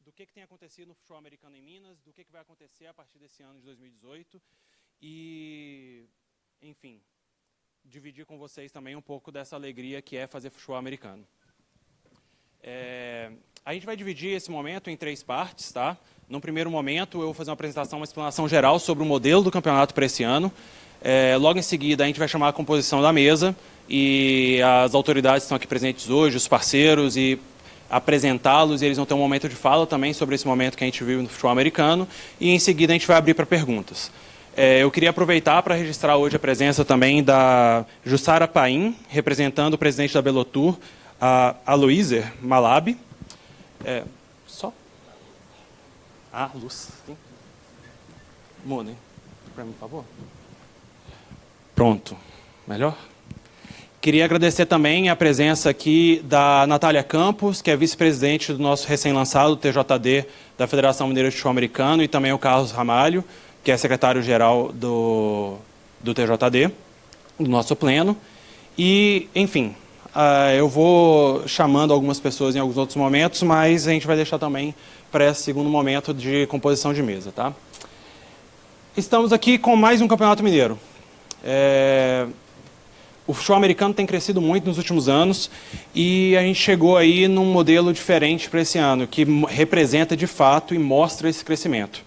do que tem acontecido no futebol americano em Minas, do que vai acontecer a partir desse ano de 2018 e, enfim, dividir com vocês também um pouco dessa alegria que é fazer futebol americano. A gente vai dividir esse momento em 3 partes, tá? No primeiro momento, eu vou fazer uma apresentação, uma explanação geral sobre o modelo do campeonato para esse ano. Logo em seguida, a gente vai chamar a composição da mesa e as autoridades que estão aqui presentes hoje, os parceiros, e apresentá-los, e eles vão ter um momento de fala também sobre esse momento que a gente vive no futebol americano, e em seguida a gente vai abrir para perguntas. Eu queria aproveitar para registrar hoje a presença também da Jussara Paim, representando o presidente da Belotur, a Aloíser Malab. Luz. Muda, hein? Para mim, por favor. Pronto. Melhor? Queria agradecer também a presença aqui da Natália Campos, que é vice-presidente do nosso recém-lançado TJD da Federação Mineira de Futebol Americano, e também o Carlos Ramalho, que é secretário-geral do TJD, do nosso pleno. E, enfim, eu vou chamando algumas pessoas em alguns outros momentos, mas a gente vai deixar também para esse segundo momento de composição de mesa, tá? Estamos aqui com mais um Campeonato Mineiro. O futebol americano tem crescido muito nos últimos anos e a gente chegou aí num modelo diferente para esse ano, que representa de fato e mostra esse crescimento.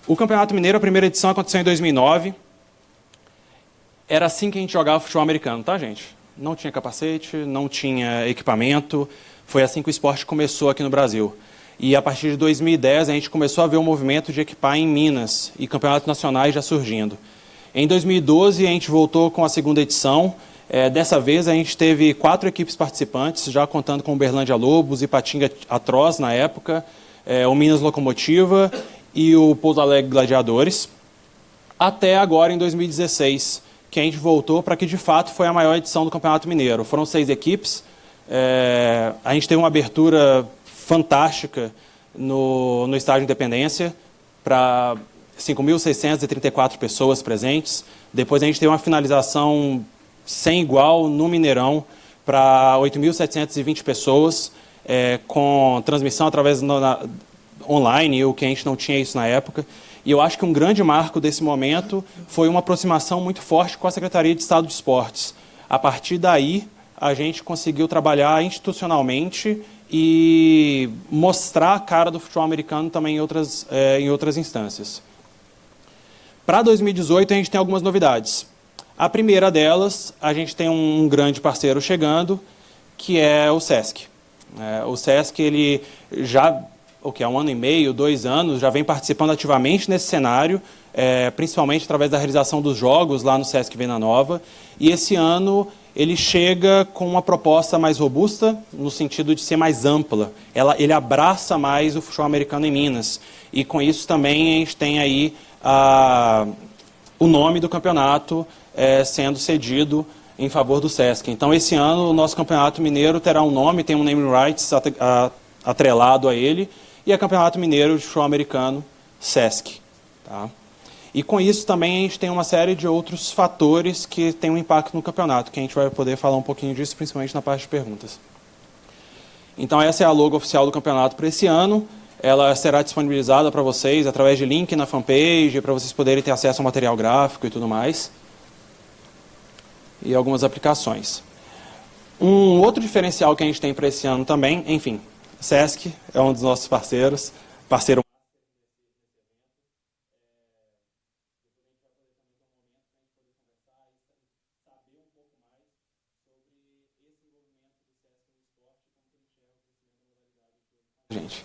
O Campeonato Mineiro, a primeira edição, aconteceu em 2009. Era assim que a gente jogava futebol americano, tá, gente? Não tinha capacete, não tinha equipamento. Foi assim que o esporte começou aqui no Brasil. E a partir de 2010 a gente começou a ver o movimento de equipar em Minas e campeonatos nacionais já surgindo. Em 2012 a gente voltou com a segunda edição. Dessa vez a gente teve 4 equipes participantes, já contando com o Uberlândia Lobos e Patinga Atroz na época, o Minas Locomotiva e o Pouso Alegre Gladiadores, até agora em 2016, que a gente voltou para que de fato foi a maior edição do Campeonato Mineiro. Foram 6 equipes, a gente teve uma abertura fantástica no Estádio Independência, para 5.634 pessoas presentes. Depois a gente teve uma finalização sem igual no Mineirão, para 8.720 pessoas, com transmissão através online, o que a gente não tinha isso na época. E eu acho que um grande marco desse momento foi uma aproximação muito forte com a Secretaria de Estado de Esportes. A partir daí, a gente conseguiu trabalhar institucionalmente e mostrar a cara do futebol americano também em outras instâncias. Para 2018, a gente tem algumas novidades. A primeira delas, a gente tem um grande parceiro chegando, que é o SESC. O SESC, ele já, há 1 ano e meio, 2 anos, já vem participando ativamente nesse cenário, principalmente através da realização dos jogos lá no SESC Venda Nova, e esse ano ele chega com uma proposta mais robusta, no sentido de ser mais ampla. Ele abraça mais o futebol americano em Minas. E com isso também a gente tem aí o nome do campeonato sendo cedido em favor do SESC. Então, esse ano, o nosso Campeonato Mineiro terá um nome, tem um naming rights atrelado a ele, e é Campeonato Mineiro de Futebol Americano SESC. Tá? E com isso também a gente tem uma série de outros fatores que têm um impacto no campeonato, que a gente vai poder falar um pouquinho disso, principalmente na parte de perguntas. Então essa é a logo oficial do campeonato para esse ano. Ela será disponibilizada para vocês através de link na fanpage, para vocês poderem ter acesso ao material gráfico e tudo mais. E algumas aplicações. Um outro diferencial que a gente tem para esse ano também, enfim, SESC é um dos nossos parceiros, parceiro. Gente.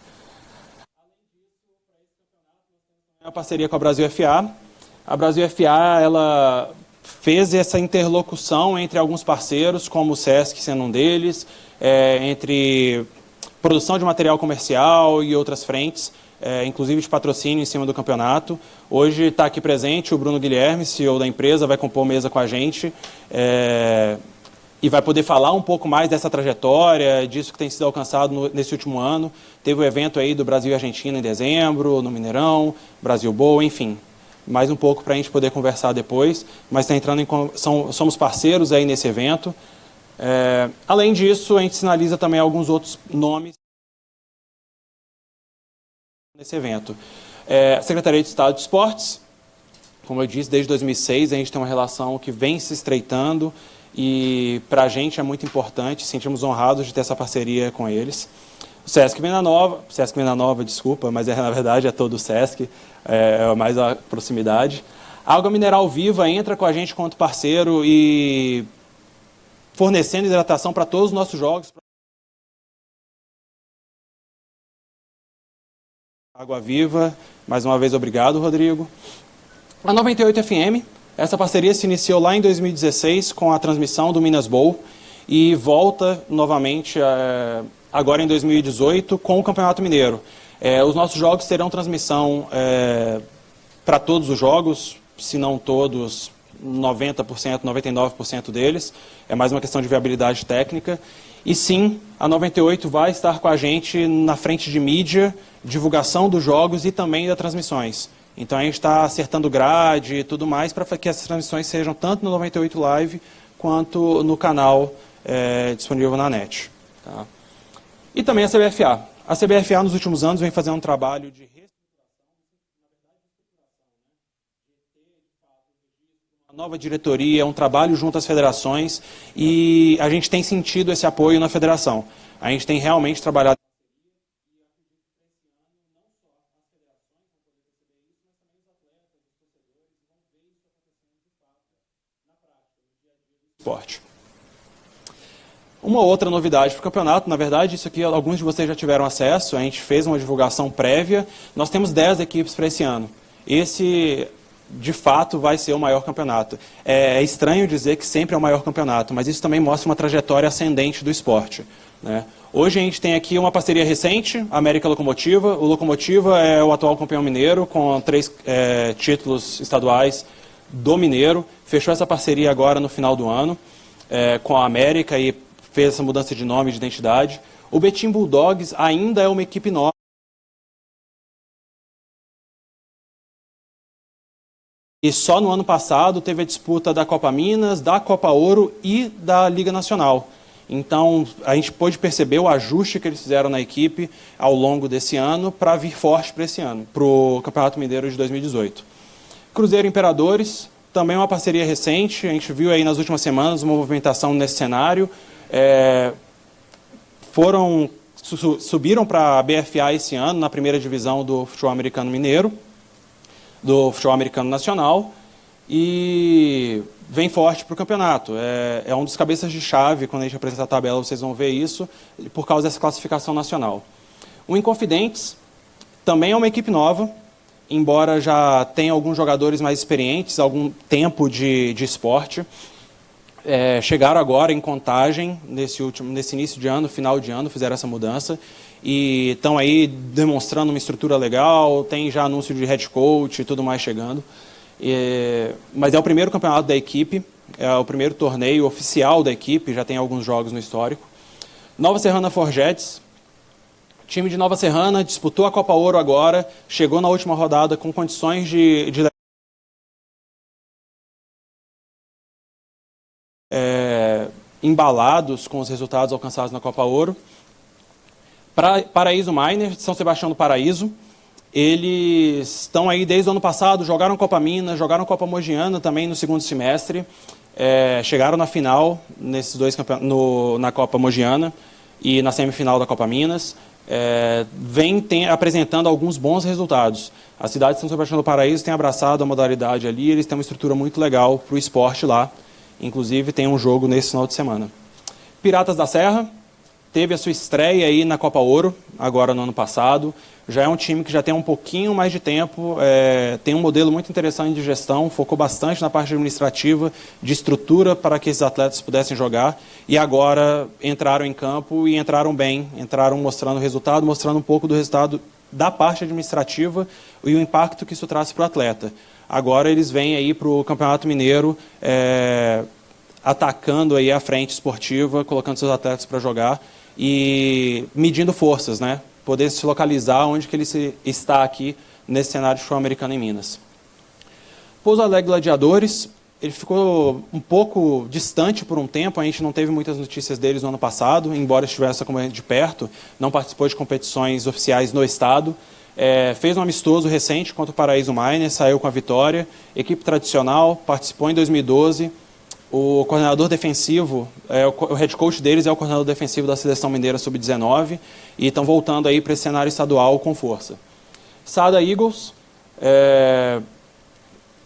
Além disso, para esse campeonato, nós temos também uma parceria com a Brasil FA. A Brasil FA, ela fez essa interlocução entre alguns parceiros, como o SESC sendo um deles, entre produção de material comercial e outras frentes, inclusive de patrocínio em cima do campeonato. Hoje está aqui presente o Bruno Guilherme, CEO da empresa, vai compor mesa com a gente, e vai poder falar um pouco mais dessa trajetória, disso que tem sido alcançado nesse último ano. Teve o evento aí do Brasil e Argentina em dezembro, no Mineirão, Brasil Boa, enfim. Mais um pouco para a gente poder conversar depois, mas está entrando somos parceiros aí nesse evento. Além disso, a gente sinaliza também alguns outros nomes nesse evento. A Secretaria de Estado de Esportes, como eu disse, desde 2006 a gente tem uma relação que vem se estreitando e para a gente é muito importante, sentimos honrados de ter essa parceria com eles. O Sesc Venda Nova, desculpa, mas na verdade é todo o Sesc, é mais a proximidade. A Água Mineral Viva entra com a gente quanto parceiro e fornecendo hidratação para todos os nossos jogos. Água Viva, mais uma vez obrigado, Rodrigo. A 98 FM, essa parceria se iniciou lá em 2016 com a transmissão do Minas Bowl e volta novamente agora em 2018 com o Campeonato Mineiro. Os nossos jogos terão transmissão para todos os jogos, se não todos, 90%, 99% deles. É mais uma questão de viabilidade técnica. E sim, a 98 vai estar com a gente na frente de mídia, divulgação dos jogos e também das transmissões. Então a gente está acertando grade e tudo mais para que essas transmissões sejam tanto no 98 Live quanto no canal disponível na net. Tá? E também a CBFA. A CBFA nos últimos anos vem fazendo um trabalho de nova diretoria, um trabalho junto às federações e a gente tem sentido esse apoio na federação. A gente tem realmente trabalhado esporte. Uma outra novidade para o campeonato, na verdade, isso aqui alguns de vocês já tiveram acesso, a gente fez uma divulgação prévia, nós temos 10 equipes para esse ano. Esse, de fato, vai ser o maior campeonato. É estranho dizer que sempre é o maior campeonato, mas isso também mostra uma trajetória ascendente do esporte, né? Hoje a gente tem aqui uma parceria recente, a América Locomotiva. O Locomotiva é o atual campeão mineiro, com 3 títulos estaduais do Mineiro. Fechou essa parceria agora no final do ano com a América e fez essa mudança de nome e de identidade. O Betim Bulldogs ainda é uma equipe nova. E só no ano passado teve a disputa da Copa Minas, da Copa Ouro e da Liga Nacional. Então, a gente pôde perceber o ajuste que eles fizeram na equipe ao longo desse ano para vir forte para esse ano, para o Campeonato Mineiro de 2018. Cruzeiro Imperadores, também uma parceria recente, a gente viu aí nas últimas semanas uma movimentação nesse cenário. Subiram para a BFA esse ano, na primeira divisão do futebol americano mineiro, do futebol americano nacional, e vem forte para o campeonato. É um dos cabeças de chave, quando a gente apresentar a tabela vocês vão ver isso, por causa dessa classificação nacional. O Inconfidentes também é uma equipe nova, embora já tenha alguns jogadores mais experientes, algum tempo de esporte. Chegaram agora em Contagem, nesse início de ano, final de ano, fizeram essa mudança e estão aí demonstrando uma estrutura legal, tem já anúncio de head coach e tudo mais chegando. Mas é o primeiro campeonato da equipe, é o primeiro torneio oficial da equipe, já tem alguns jogos no histórico. Nova Serrana Forjetes, time de Nova Serrana, disputou a Copa Ouro agora, chegou na última rodada com condições de embalados com os resultados alcançados na Copa Ouro. Paraíso Miners, de São Sebastião do Paraíso, eles estão aí desde o ano passado, jogaram Copa Minas, jogaram Copa Mogiana também no segundo semestre, chegaram na final, nesses dois na Copa Mogiana e na semifinal da Copa Minas, vem apresentando alguns bons resultados. A cidade de São Sebastião do Paraíso tem abraçado a modalidade ali, eles têm uma estrutura muito legal para o esporte lá. Inclusive, tem um jogo nesse final de semana. Piratas da Serra teve a sua estreia aí na Copa Ouro, agora no ano passado. Já é um time que já tem um pouquinho mais de tempo, tem um modelo muito interessante de gestão, focou bastante na parte administrativa, de estrutura para que esses atletas pudessem jogar. E agora entraram em campo e entraram bem, entraram mostrando o resultado, mostrando um pouco do resultado da parte administrativa e o impacto que isso traz para o atleta. Agora eles vêm aí para o Campeonato Mineiro atacando aí a frente esportiva, colocando seus atletas para jogar e medindo forças, né? Poder se localizar onde que ele está aqui nesse cenário de futebol americano em Minas. Pouso Alegre Gladiadores ele ficou um pouco distante por um tempo, a gente não teve muitas notícias deles no ano passado, embora estivesse acompanhando de perto, não participou de competições oficiais no estado. Fez um amistoso recente contra o Paraíso Miners, saiu com a vitória, equipe tradicional, participou em 2012. O coordenador defensivo, o head coach deles é o coordenador defensivo da Seleção Mineira Sub-19 e estão voltando aí para esse cenário estadual com força. Sada Eagles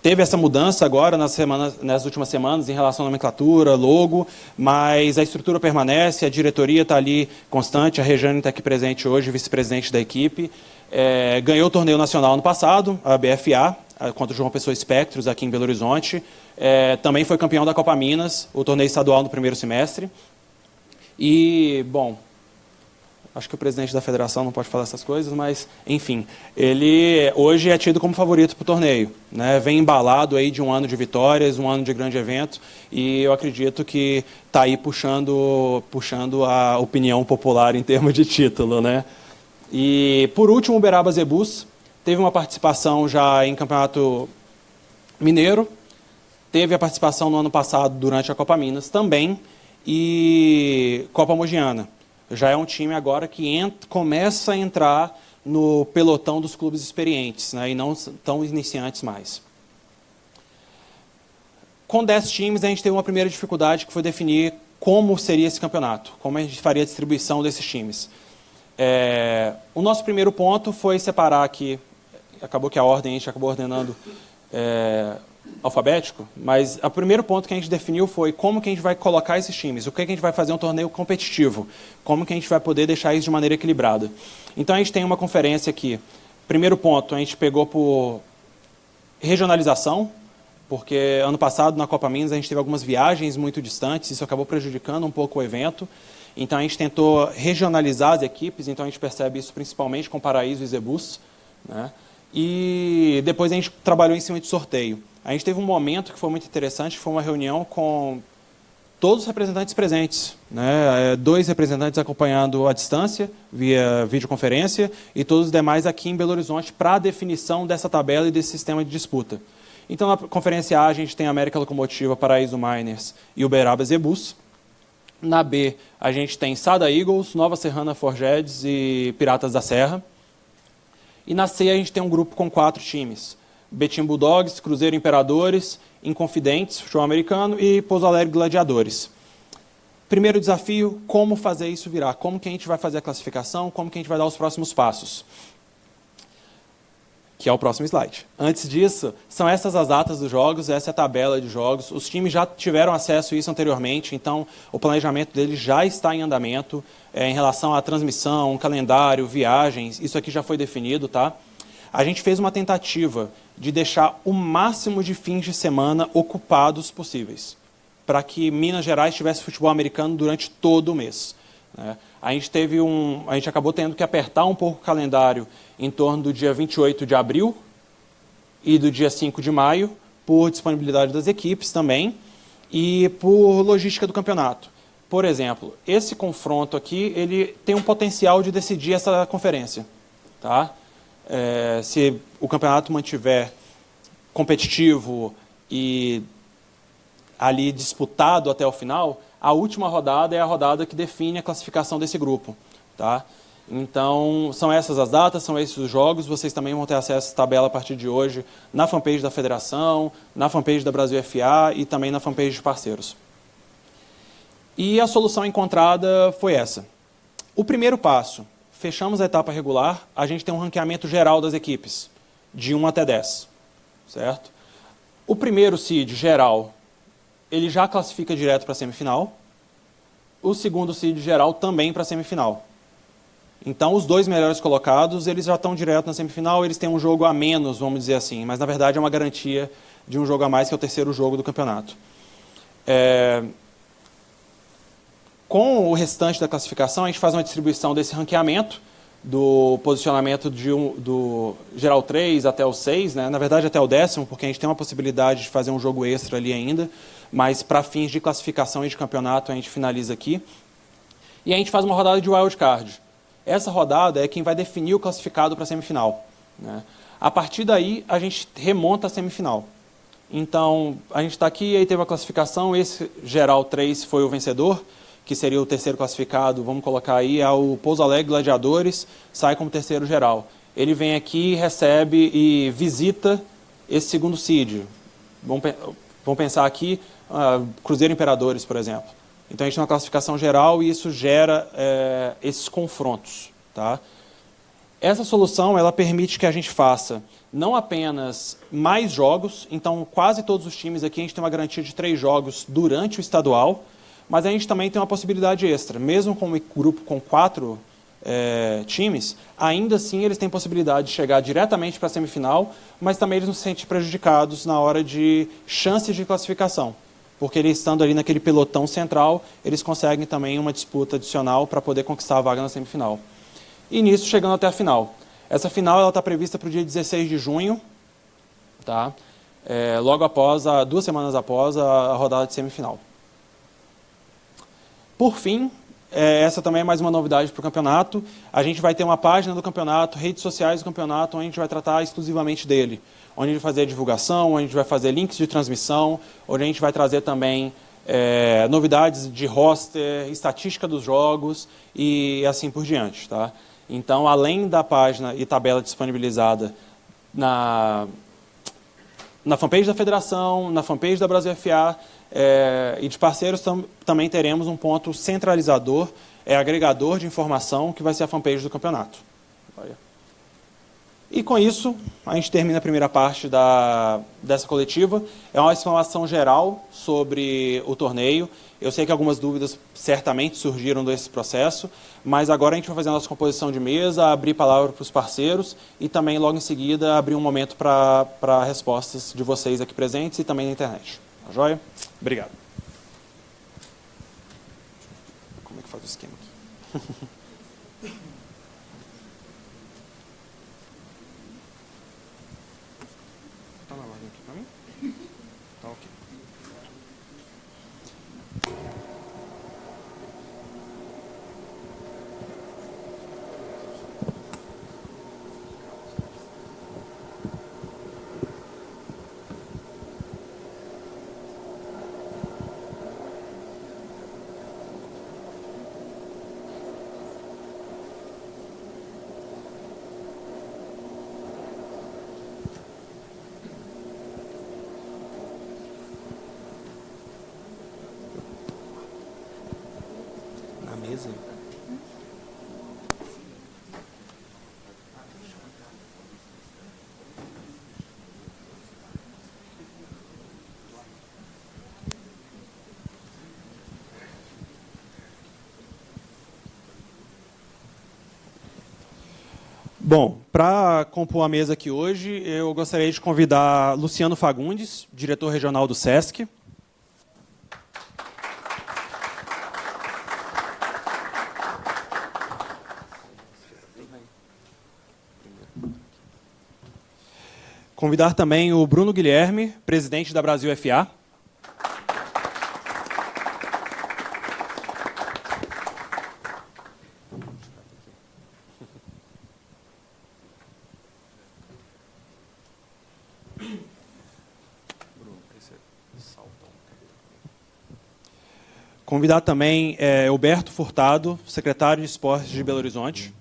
teve essa mudança agora nas últimas semanas em relação à nomenclatura, logo, mas a estrutura permanece, a diretoria está ali constante, a Rejane está aqui presente hoje, vice-presidente da equipe. Ganhou o torneio nacional no passado, a BFA, contra o João Pessoa Espectros, aqui em Belo Horizonte. Também foi campeão da Copa Minas, o torneio estadual no primeiro semestre. E, bom, acho que o presidente da federação não pode falar essas coisas, mas, enfim, ele hoje é tido como favorito para o torneio, né? Vem embalado aí de um ano de vitórias, um ano de grande evento, e eu acredito que está aí puxando a opinião popular em termos de título, né? E, por último, o Uberaba Zebus teve uma participação já em Campeonato Mineiro, teve a participação no ano passado durante a Copa Minas também, e Copa Mogiana. Já é um time agora que começa a entrar no pelotão dos clubes experientes, né, e não tão iniciantes mais. Com 10 times, a gente teve uma primeira dificuldade, que foi definir como seria esse campeonato, como a gente faria a distribuição desses times. O nosso primeiro ponto foi separar aqui, acabou que a ordem a gente acabou ordenando alfabético, mas o primeiro ponto que a gente definiu foi como que a gente vai colocar esses times, o que a gente vai fazer um torneio competitivo, como que a gente vai poder deixar isso de maneira equilibrada. Então a gente tem uma conferência aqui. Primeiro ponto, a gente pegou por regionalização, porque ano passado na Copa Minas a gente teve algumas viagens muito distantes, isso acabou prejudicando um pouco o evento. Então a gente tentou regionalizar as equipes, então a gente percebe isso principalmente com Paraíso e Zebus, né? E depois a gente trabalhou em cima de sorteio. A gente teve um momento que foi muito interessante, que foi uma reunião com todos os representantes presentes, né? 2 representantes acompanhando à distância, via videoconferência, e todos os demais aqui em Belo Horizonte para a definição dessa tabela e desse sistema de disputa. Então, na conferência A, a gente tem a América Locomotiva, Paraíso Miners e Uberaba Zebus. Na B, a gente tem Sada Eagles, Nova Serrana Forgedes e Piratas da Serra. E na C, a gente tem um grupo com 4 times. Betim Bulldogs, Cruzeiro Imperadores, Inconfidentes, Futebol Americano e Pouso Alegre Gladiadores. Primeiro desafio, como fazer isso virar? Como que a gente vai fazer a classificação? Como que a gente vai dar os próximos passos? Que é o próximo slide. Antes disso, são essas as datas dos jogos, essa é a tabela de jogos. Os times já tiveram acesso a isso anteriormente, então o planejamento deles já está em andamento. Em relação à transmissão, calendário, viagens, isso aqui já foi definido, tá? A gente fez uma tentativa de deixar o máximo de fins de semana ocupados possíveis, para que Minas Gerais tivesse futebol americano durante todo o mês, né? A gente acabou tendo que apertar um pouco o calendário em torno do dia 28 de abril e do dia 5 de maio, por disponibilidade das equipes também e por logística do campeonato. Por exemplo, esse confronto aqui, ele tem um potencial de decidir essa conferência, tá? Se o campeonato mantiver competitivo e ali disputado até o final, a última rodada é a rodada que define a classificação desse grupo, tá? Então, são essas as datas, são esses os jogos. Vocês também vão ter acesso a essa tabela a partir de hoje na fanpage da Federação, na fanpage da Brasil FA e também na fanpage de parceiros. E a solução encontrada foi essa. O primeiro passo, fechamos a etapa regular, a gente tem um ranqueamento geral das equipes, de 1 até 10, certo? O primeiro seed geral, ele já classifica direto para a semifinal. O segundo seed geral também para a semifinal. Então, os 2 melhores colocados, eles já estão direto na semifinal, eles têm um jogo a menos, vamos dizer assim, mas na verdade é uma garantia de um jogo a mais, que é o terceiro jogo do campeonato. Com o restante da classificação, a gente faz uma distribuição desse ranqueamento, do posicionamento do geral 3 até o 6, né? Na verdade até o 10º, porque a gente tem uma possibilidade de fazer um jogo extra ali ainda, mas para fins de classificação e de campeonato a gente finaliza aqui. E a gente faz uma rodada de wild card. Essa rodada é quem vai definir o classificado para a semifinal, né? A partir daí, a gente remonta a semifinal. Então, a gente está aqui, aí teve a classificação, esse geral 3 foi o vencedor, que seria o terceiro classificado, vamos colocar aí, é o Pouso Alegre Gladiadores, sai como terceiro geral. Ele vem aqui, recebe e visita esse segundo seed. Vamos pensar aqui, Cruzeiro Imperadores, por exemplo. Então, a gente tem uma classificação geral e isso gera esses confrontos. Tá? Essa solução ela permite que a gente faça não apenas mais jogos, então quase todos os times aqui a gente tem uma garantia de 3 jogos durante o estadual, mas a gente também tem uma possibilidade extra. Mesmo com um grupo com 4 times, ainda assim eles têm possibilidade de chegar diretamente para a semifinal, mas também eles não se sentem prejudicados na hora de chances de classificação, porque eles estando ali naquele pelotão central, eles conseguem também uma disputa adicional para poder conquistar a vaga na semifinal. E nisso, chegando até a final. Essa final está prevista para o dia 16 de junho, tá? Logo após, 2 semanas após a rodada de semifinal. Por fim, essa também é mais uma novidade para o campeonato. A gente vai ter uma página do campeonato, redes sociais do campeonato, onde a gente vai tratar exclusivamente dele. Onde a gente vai fazer a divulgação, onde a gente vai fazer links de transmissão, onde a gente vai trazer também novidades de roster, estatística dos jogos e assim por diante. Tá? Então, além da página e tabela disponibilizada na fanpage da Federação, na fanpage da Brasil FA e de parceiros, também teremos um ponto centralizador, agregador de informação, que vai ser a fanpage do campeonato. E com isso, a gente termina a primeira parte dessa coletiva. É uma explanação geral sobre o torneio. Eu sei que algumas dúvidas certamente surgiram desse processo, mas agora a gente vai fazer a nossa composição de mesa, abrir palavra para os parceiros e também, logo em seguida, abrir um momento para respostas de vocês aqui presentes e também na internet. Tá joia? Obrigado. Como é que faz o esquema aqui? Tá na ordem aqui para mim? Tá ok. Na mesa? Bom, para compor a mesa aqui hoje, eu gostaria de convidar Luciano Fagundes, diretor regional do SESC. Convidar também o Bruno Guilherme, presidente da Brasil FA. Convidar também Huberto Furtado, secretário de Esportes de Belo Horizonte.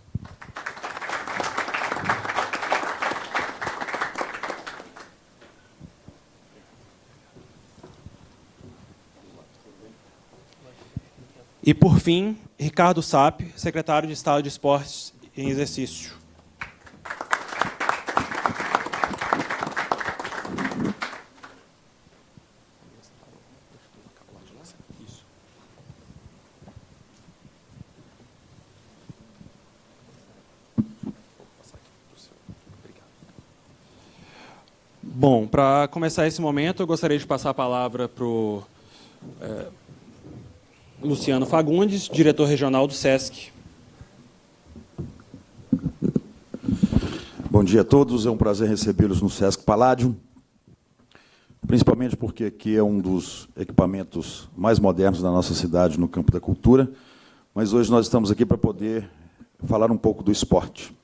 E, por fim, Ricardo Sapp, secretário de Estado de Esportes em Exercício. Bom, para começar esse momento, eu gostaria de passar a palavra para o Luciano Fagundes, diretor regional do SESC. Bom dia a todos, é um prazer recebê-los no SESC Palladium, principalmente porque aqui é um dos equipamentos mais modernos da nossa cidade no campo da cultura, mas hoje nós estamos aqui para poder falar um pouco do esporte.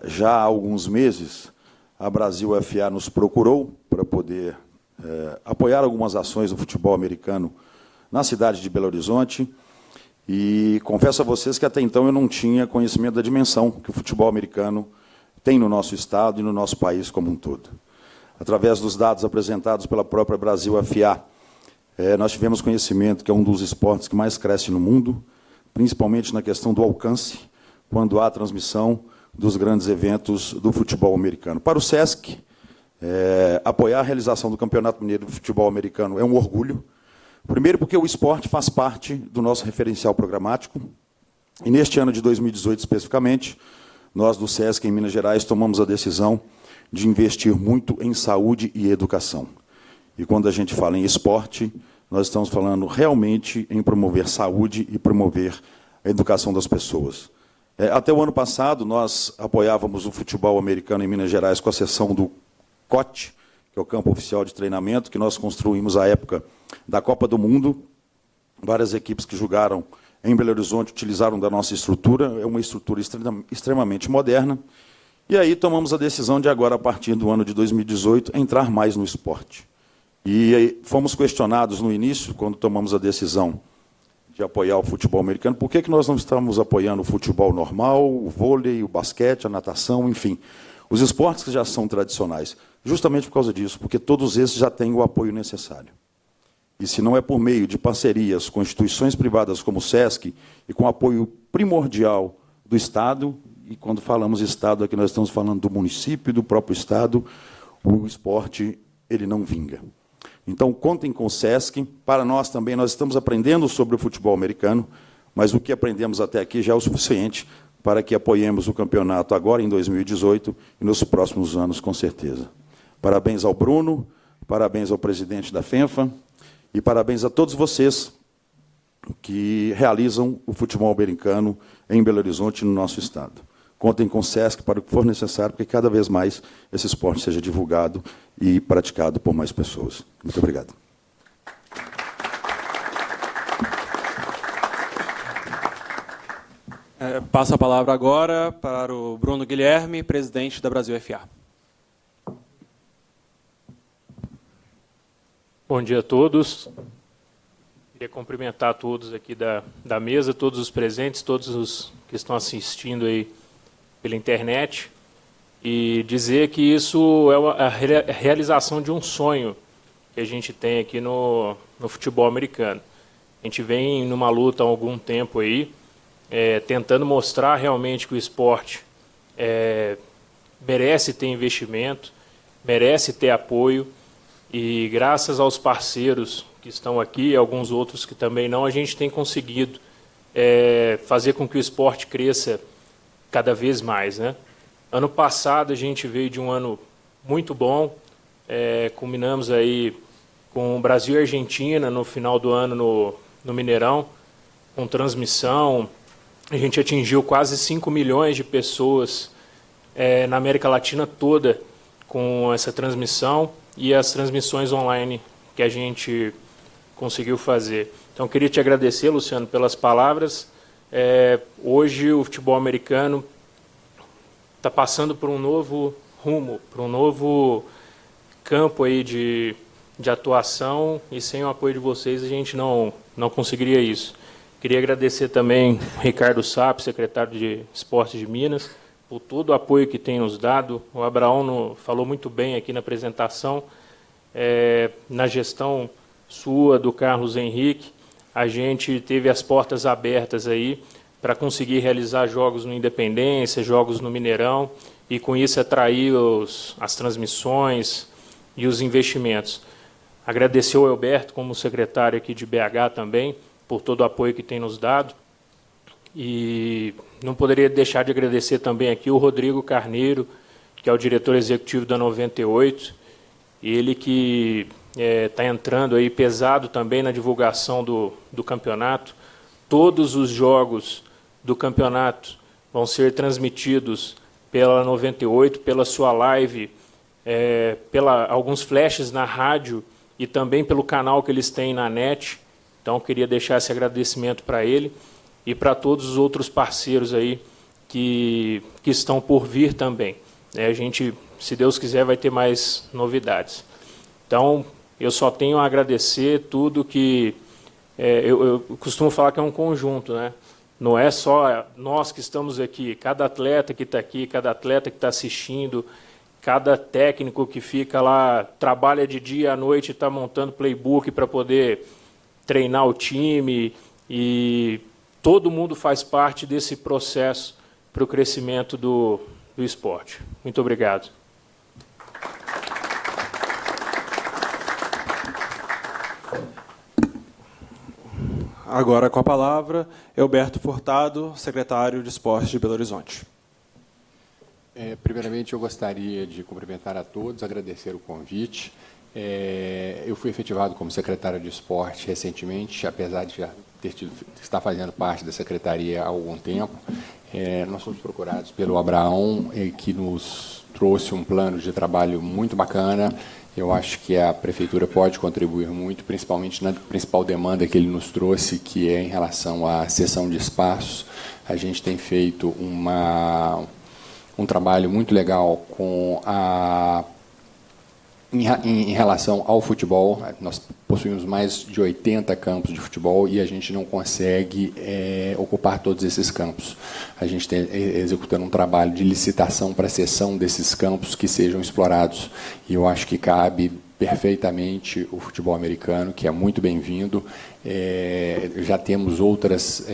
Já há alguns meses, a Brasil FA nos procurou para poder apoiar algumas ações do futebol americano na cidade de Belo Horizonte. E confesso a vocês que até então eu não tinha conhecimento da dimensão que o futebol americano tem no nosso estado e no nosso país como um todo. Através dos dados apresentados pela própria Brasil FA, nós tivemos conhecimento que é um dos esportes que mais cresce no mundo, principalmente na questão do alcance, quando há transmissão dos grandes eventos do futebol americano. Para o SESC, apoiar a realização do Campeonato Mineiro de Futebol Americano é um orgulho. Primeiro porque o esporte faz parte do nosso referencial programático, e neste ano de 2018 especificamente, nós do SESC em Minas Gerais tomamos a decisão de investir muito em saúde e educação. E quando a gente fala em esporte, nós estamos falando realmente em promover saúde e promover a educação das pessoas. Até o ano passado, nós apoiávamos o futebol americano em Minas Gerais com a seção do COT, que é o Campo Oficial de Treinamento, que nós construímos à época da Copa do Mundo. Várias equipes que jogaram em Belo Horizonte utilizaram da nossa estrutura, é uma estrutura extremamente moderna. E aí tomamos a decisão de agora, a partir do ano de 2018, entrar mais no esporte. E aí fomos questionados no início, quando tomamos a decisão de apoiar o futebol americano, por que nós não estamos apoiando o futebol normal, o vôlei, o basquete, a natação, enfim, os esportes que já são tradicionais. Justamente por causa disso, porque todos esses já têm o apoio necessário. E se não é por meio de parcerias com instituições privadas como o SESC e com apoio primordial do Estado, e quando falamos Estado, aqui nós estamos falando do município e do próprio Estado, o esporte ele não vinga. Então, contem com o SESC. Para nós também, nós estamos aprendendo sobre o futebol americano, mas o que aprendemos até aqui já é o suficiente para que apoiemos o campeonato agora, em 2018, e nos próximos anos, com certeza. Parabéns ao Bruno, parabéns ao presidente da FENFA, e parabéns a todos vocês que realizam o futebol americano em Belo Horizonte, no nosso estado. Contem com o SESC para o que for necessário, porque cada vez mais esse esporte seja divulgado e praticado por mais pessoas. Muito obrigado. Passo a palavra agora para o Bruno Guilherme, presidente da Brasil FA. Bom dia a todos. Queria cumprimentar todos aqui da mesa, todos os presentes, todos os que estão assistindo aí pela internet, e dizer que isso é a realização de um sonho que a gente tem aqui no futebol americano. A gente vem numa luta há algum tempo aí, tentando mostrar realmente que o esporte merece ter investimento, merece ter apoio, e graças aos parceiros que estão aqui e alguns outros que também não, a gente tem conseguido fazer com que o esporte cresça cada vez mais, né? Ano passado a gente veio de um ano muito bom, culminamos aí com o Brasil e Argentina no final do ano no Mineirão, com transmissão. A gente atingiu quase 5 milhões de pessoas na América Latina toda com essa transmissão e as transmissões online que a gente conseguiu fazer. Então, queria te agradecer, Luciano, pelas palavras. Hoje o futebol americano está passando por um novo rumo, por um novo campo aí de atuação, e sem o apoio de vocês a gente não conseguiria isso. Queria agradecer também o Ricardo Sapp, secretário de Esportes de Minas, por todo o apoio que tem nos dado. O Abraão falou muito bem aqui na apresentação, na gestão sua, do Carlos Henrique, a gente teve as portas abertas aí para conseguir realizar jogos no Independência, jogos no Mineirão, e com isso atrair as transmissões e os investimentos. Agradecer ao Elberto, como secretário aqui de BH também, por todo o apoio que tem nos dado. E não poderia deixar de agradecer também aqui o Rodrigo Carneiro, que é o diretor executivo da 98, ele que está entrando aí pesado também na divulgação do campeonato. Todos os jogos do campeonato vão ser transmitidos pela 98, pela sua live, alguns flashes na rádio e também pelo canal que eles têm na net. Então, queria deixar esse agradecimento para ele e para todos os outros parceiros aí que estão por vir também. A gente se Deus quiser, vai ter mais novidades. Então, eu só tenho a agradecer tudo que... eu costumo falar que é um conjunto, né? Não é só nós que estamos aqui, cada atleta que está aqui, cada atleta que está assistindo, cada técnico que fica lá, trabalha de dia à noite, está montando playbook para poder treinar o time, e todo mundo faz parte desse processo para o crescimento do esporte. Muito obrigado. Agora, com a palavra, Elberto Furtado, secretário de Esportes de Belo Horizonte. Primeiramente, eu gostaria de cumprimentar a todos, agradecer o convite. Eu fui efetivado como secretário de Esporte recentemente, apesar de já estar fazendo parte da secretaria há algum tempo. Nós fomos procurados pelo Abraão, que nos trouxe um plano de trabalho muito bacana. Eu acho que a Prefeitura pode contribuir muito, principalmente na principal demanda que ele nos trouxe, que é em relação à cessão de espaços. A gente tem feito um trabalho muito legal em relação ao futebol. Nós possuímos mais de 80 campos de futebol e a gente não consegue ocupar todos esses campos. A gente está executando um trabalho de licitação para a cessão desses campos que sejam explorados. E eu acho que cabe perfeitamente o futebol americano, que é muito bem-vindo. Já temos outras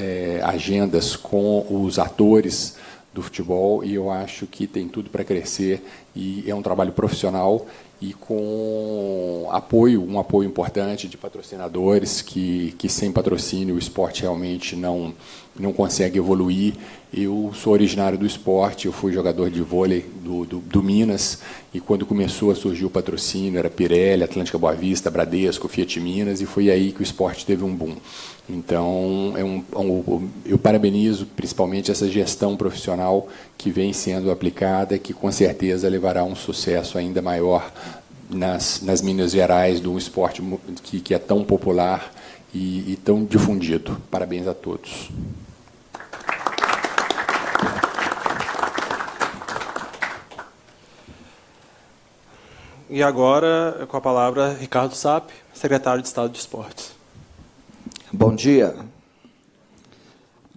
agendas com os atores do futebol e eu acho que tem tudo para crescer, e é um trabalho profissional e com um apoio importante de patrocinadores, que sem patrocínio o esporte realmente não consegue evoluir. Eu sou originário do esporte, eu fui jogador de vôlei do Minas, e quando começou a surgir o patrocínio, era Pirelli, Atlântica Boa Vista, Bradesco, Fiat Minas, e foi aí que o esporte teve um boom. Então, eu parabenizo principalmente essa gestão profissional que vem sendo aplicada, que com certeza levará a um sucesso ainda maior nas Minas Gerais, do esporte que é tão popular e tão difundido. Parabéns a todos. E agora, com a palavra, Ricardo Sapp, secretário de Estado de Esportes. Bom dia.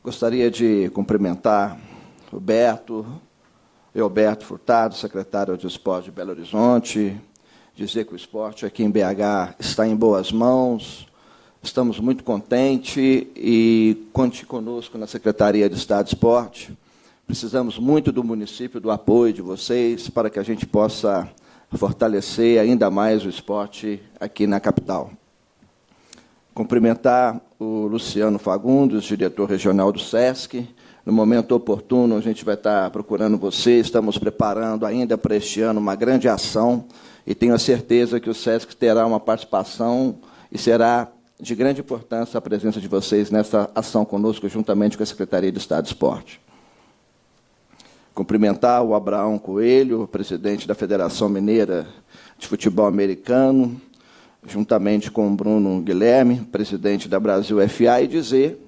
Gostaria de cumprimentar o Elberto Furtado, secretário de Esporte de Belo Horizonte, dizer que o esporte aqui em BH está em boas mãos. Estamos muito contentes e conte conosco na Secretaria de Estado de Esporte. Precisamos muito do município, do apoio de vocês, para que a gente possa fortalecer ainda mais o esporte aqui na capital. Cumprimentar o Luciano Fagundes, diretor regional do SESC. No momento oportuno, a gente vai estar procurando você. Estamos preparando ainda para este ano uma grande ação e tenho a certeza que o SESC terá uma participação e será de grande importância a presença de vocês nessa ação conosco, juntamente com a Secretaria de Estado de Esporte. Cumprimentar o Abraão Coelho, presidente da Federação Mineira de Futebol Americano, juntamente com o Bruno Guilherme, presidente da Brasil FA, e dizer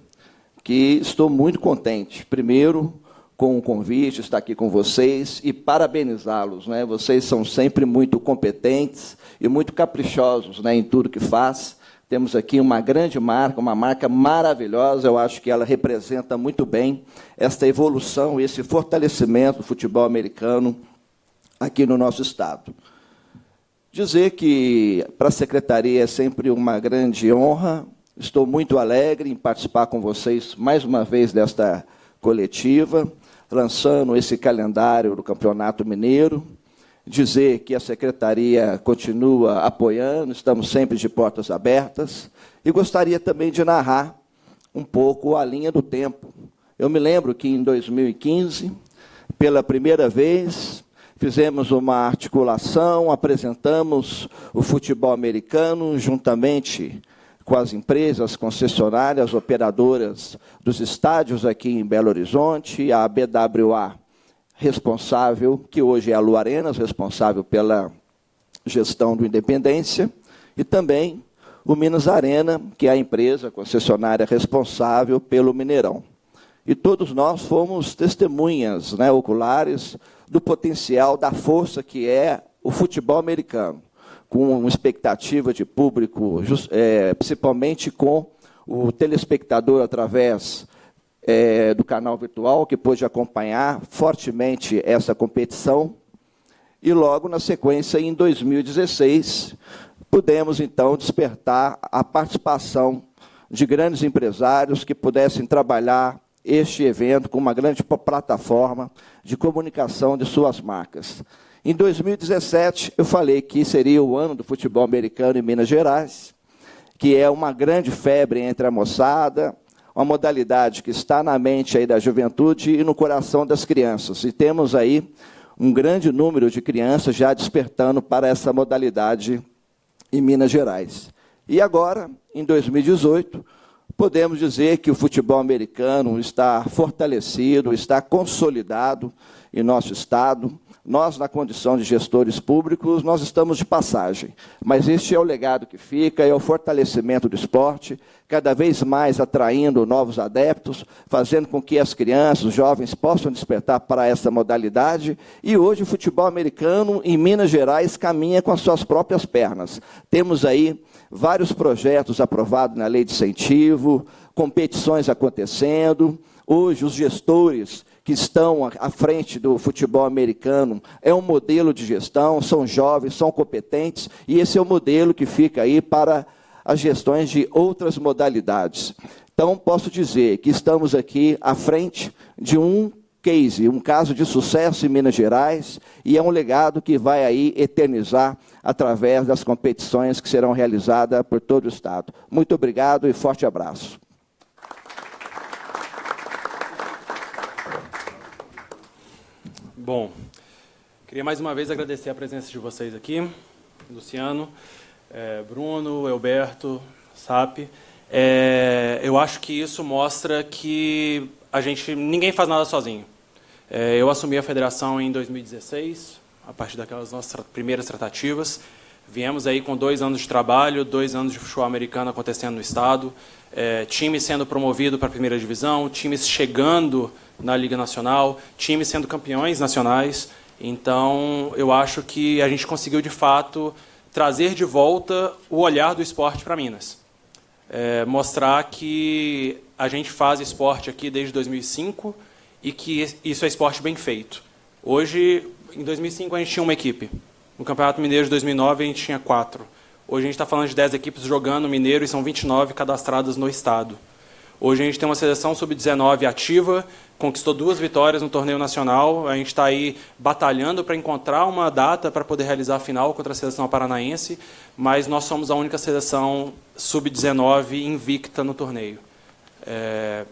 que estou muito contente, primeiro, com o convite, estar aqui com vocês, e parabenizá-los, né? Vocês são sempre muito competentes e muito caprichosos, né, em tudo que faz. Temos aqui uma grande marca, uma marca maravilhosa. Eu acho que ela representa muito bem esta evolução, esse fortalecimento do futebol americano aqui no nosso estado. Dizer que para a Secretaria é sempre uma grande honra. Estou muito alegre em participar com vocês mais uma vez desta coletiva, lançando esse calendário do Campeonato Mineiro. Dizer que a Secretaria continua apoiando, estamos sempre de portas abertas, e gostaria também de narrar um pouco a linha do tempo. Eu me lembro que em 2015, pela primeira vez, fizemos uma articulação, apresentamos o futebol americano juntamente com as empresas concessionárias, operadoras dos estádios aqui em Belo Horizonte, a BWA, responsável, que hoje é a Lu Arenas, responsável pela gestão do Independência, e também o Minas Arena, que é a empresa concessionária responsável pelo Mineirão. E todos nós fomos testemunhas, né, oculares do potencial, da força que é o futebol americano, com uma expectativa de público, principalmente com o telespectador através do canal virtual, que pôde acompanhar fortemente essa competição. E logo na sequência, em 2016, pudemos então despertar a participação de grandes empresários que pudessem trabalhar este evento com uma grande plataforma de comunicação de suas marcas. Em 2017, eu falei que seria o ano do futebol americano em Minas Gerais, que é uma grande febre entre a moçada, uma modalidade que está na mente aí da juventude e no coração das crianças. E temos aí um grande número de crianças já despertando para essa modalidade em Minas Gerais. E agora, em 2018, podemos dizer que o futebol americano está fortalecido, está consolidado em nosso estado. Nós, na condição de gestores públicos, nós estamos de passagem. Mas este é o legado que fica, é o fortalecimento do esporte, cada vez mais atraindo novos adeptos, fazendo com que as crianças, os jovens possam despertar para essa modalidade. E hoje o futebol americano em Minas Gerais caminha com as suas próprias pernas. Temos aí vários projetos aprovados na lei de incentivo, competições acontecendo. Hoje os gestores que estão à frente do futebol americano é um modelo de gestão, são jovens, são competentes, e esse é o modelo que fica aí para as gestões de outras modalidades. Então, posso dizer que estamos aqui à frente de um case, um caso de sucesso em Minas Gerais, e é um legado que vai aí eternizar através das competições que serão realizadas por todo o estado. Muito obrigado e forte abraço. Bom, queria mais uma vez agradecer a presença de vocês aqui, Luciano, Bruno, Elberto, Sap. Eu acho que isso mostra que ninguém faz nada sozinho. Eu assumi a federação em 2016, a partir daquelas nossas primeiras tratativas. Viemos aí com 2 anos de trabalho, 2 anos de futebol americano acontecendo no estado, time sendo promovido para a primeira divisão, times chegando na Liga Nacional, times sendo campeões nacionais. Então, eu acho que a gente conseguiu, de fato, trazer de volta o olhar do esporte para Minas. Mostrar que a gente faz esporte aqui desde 2005 e que isso é esporte bem feito. Hoje, em 2005, a gente tinha uma equipe. No Campeonato Mineiro de 2009, a gente tinha 4. Hoje a gente está falando de 10 equipes jogando no Mineiro e são 29 cadastradas no estado. Hoje a gente tem uma seleção sub-19 ativa, conquistou 2 vitórias no torneio nacional. A gente está aí batalhando para encontrar uma data para poder realizar a final contra a seleção paranaense, mas nós somos a única seleção sub-19 invicta no torneio.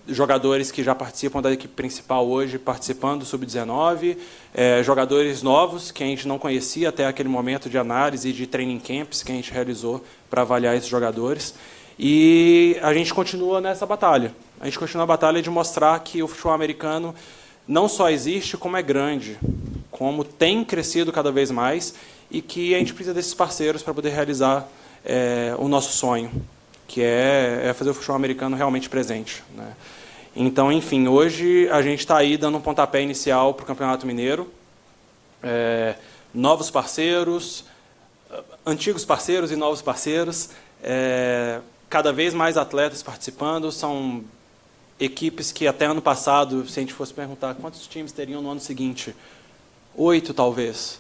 Jogadores que já participam da equipe principal hoje participando do sub-19, jogadores novos que a gente não conhecia até aquele momento de análise de training camps que a gente realizou para avaliar esses jogadores. E a gente continua nessa batalha. A gente continua a batalha de mostrar que o futebol americano não só existe, como é grande, como tem crescido cada vez mais, e que a gente precisa desses parceiros para poder realizar o nosso sonho, que é fazer o futebol americano realmente presente, né? Então, enfim, hoje a gente está aí dando um pontapé inicial para o Campeonato Mineiro. Novos parceiros, antigos parceiros e novos parceiros, cada vez mais atletas participando. São equipes que até ano passado, se a gente fosse perguntar quantos times teriam no ano seguinte, 8 talvez.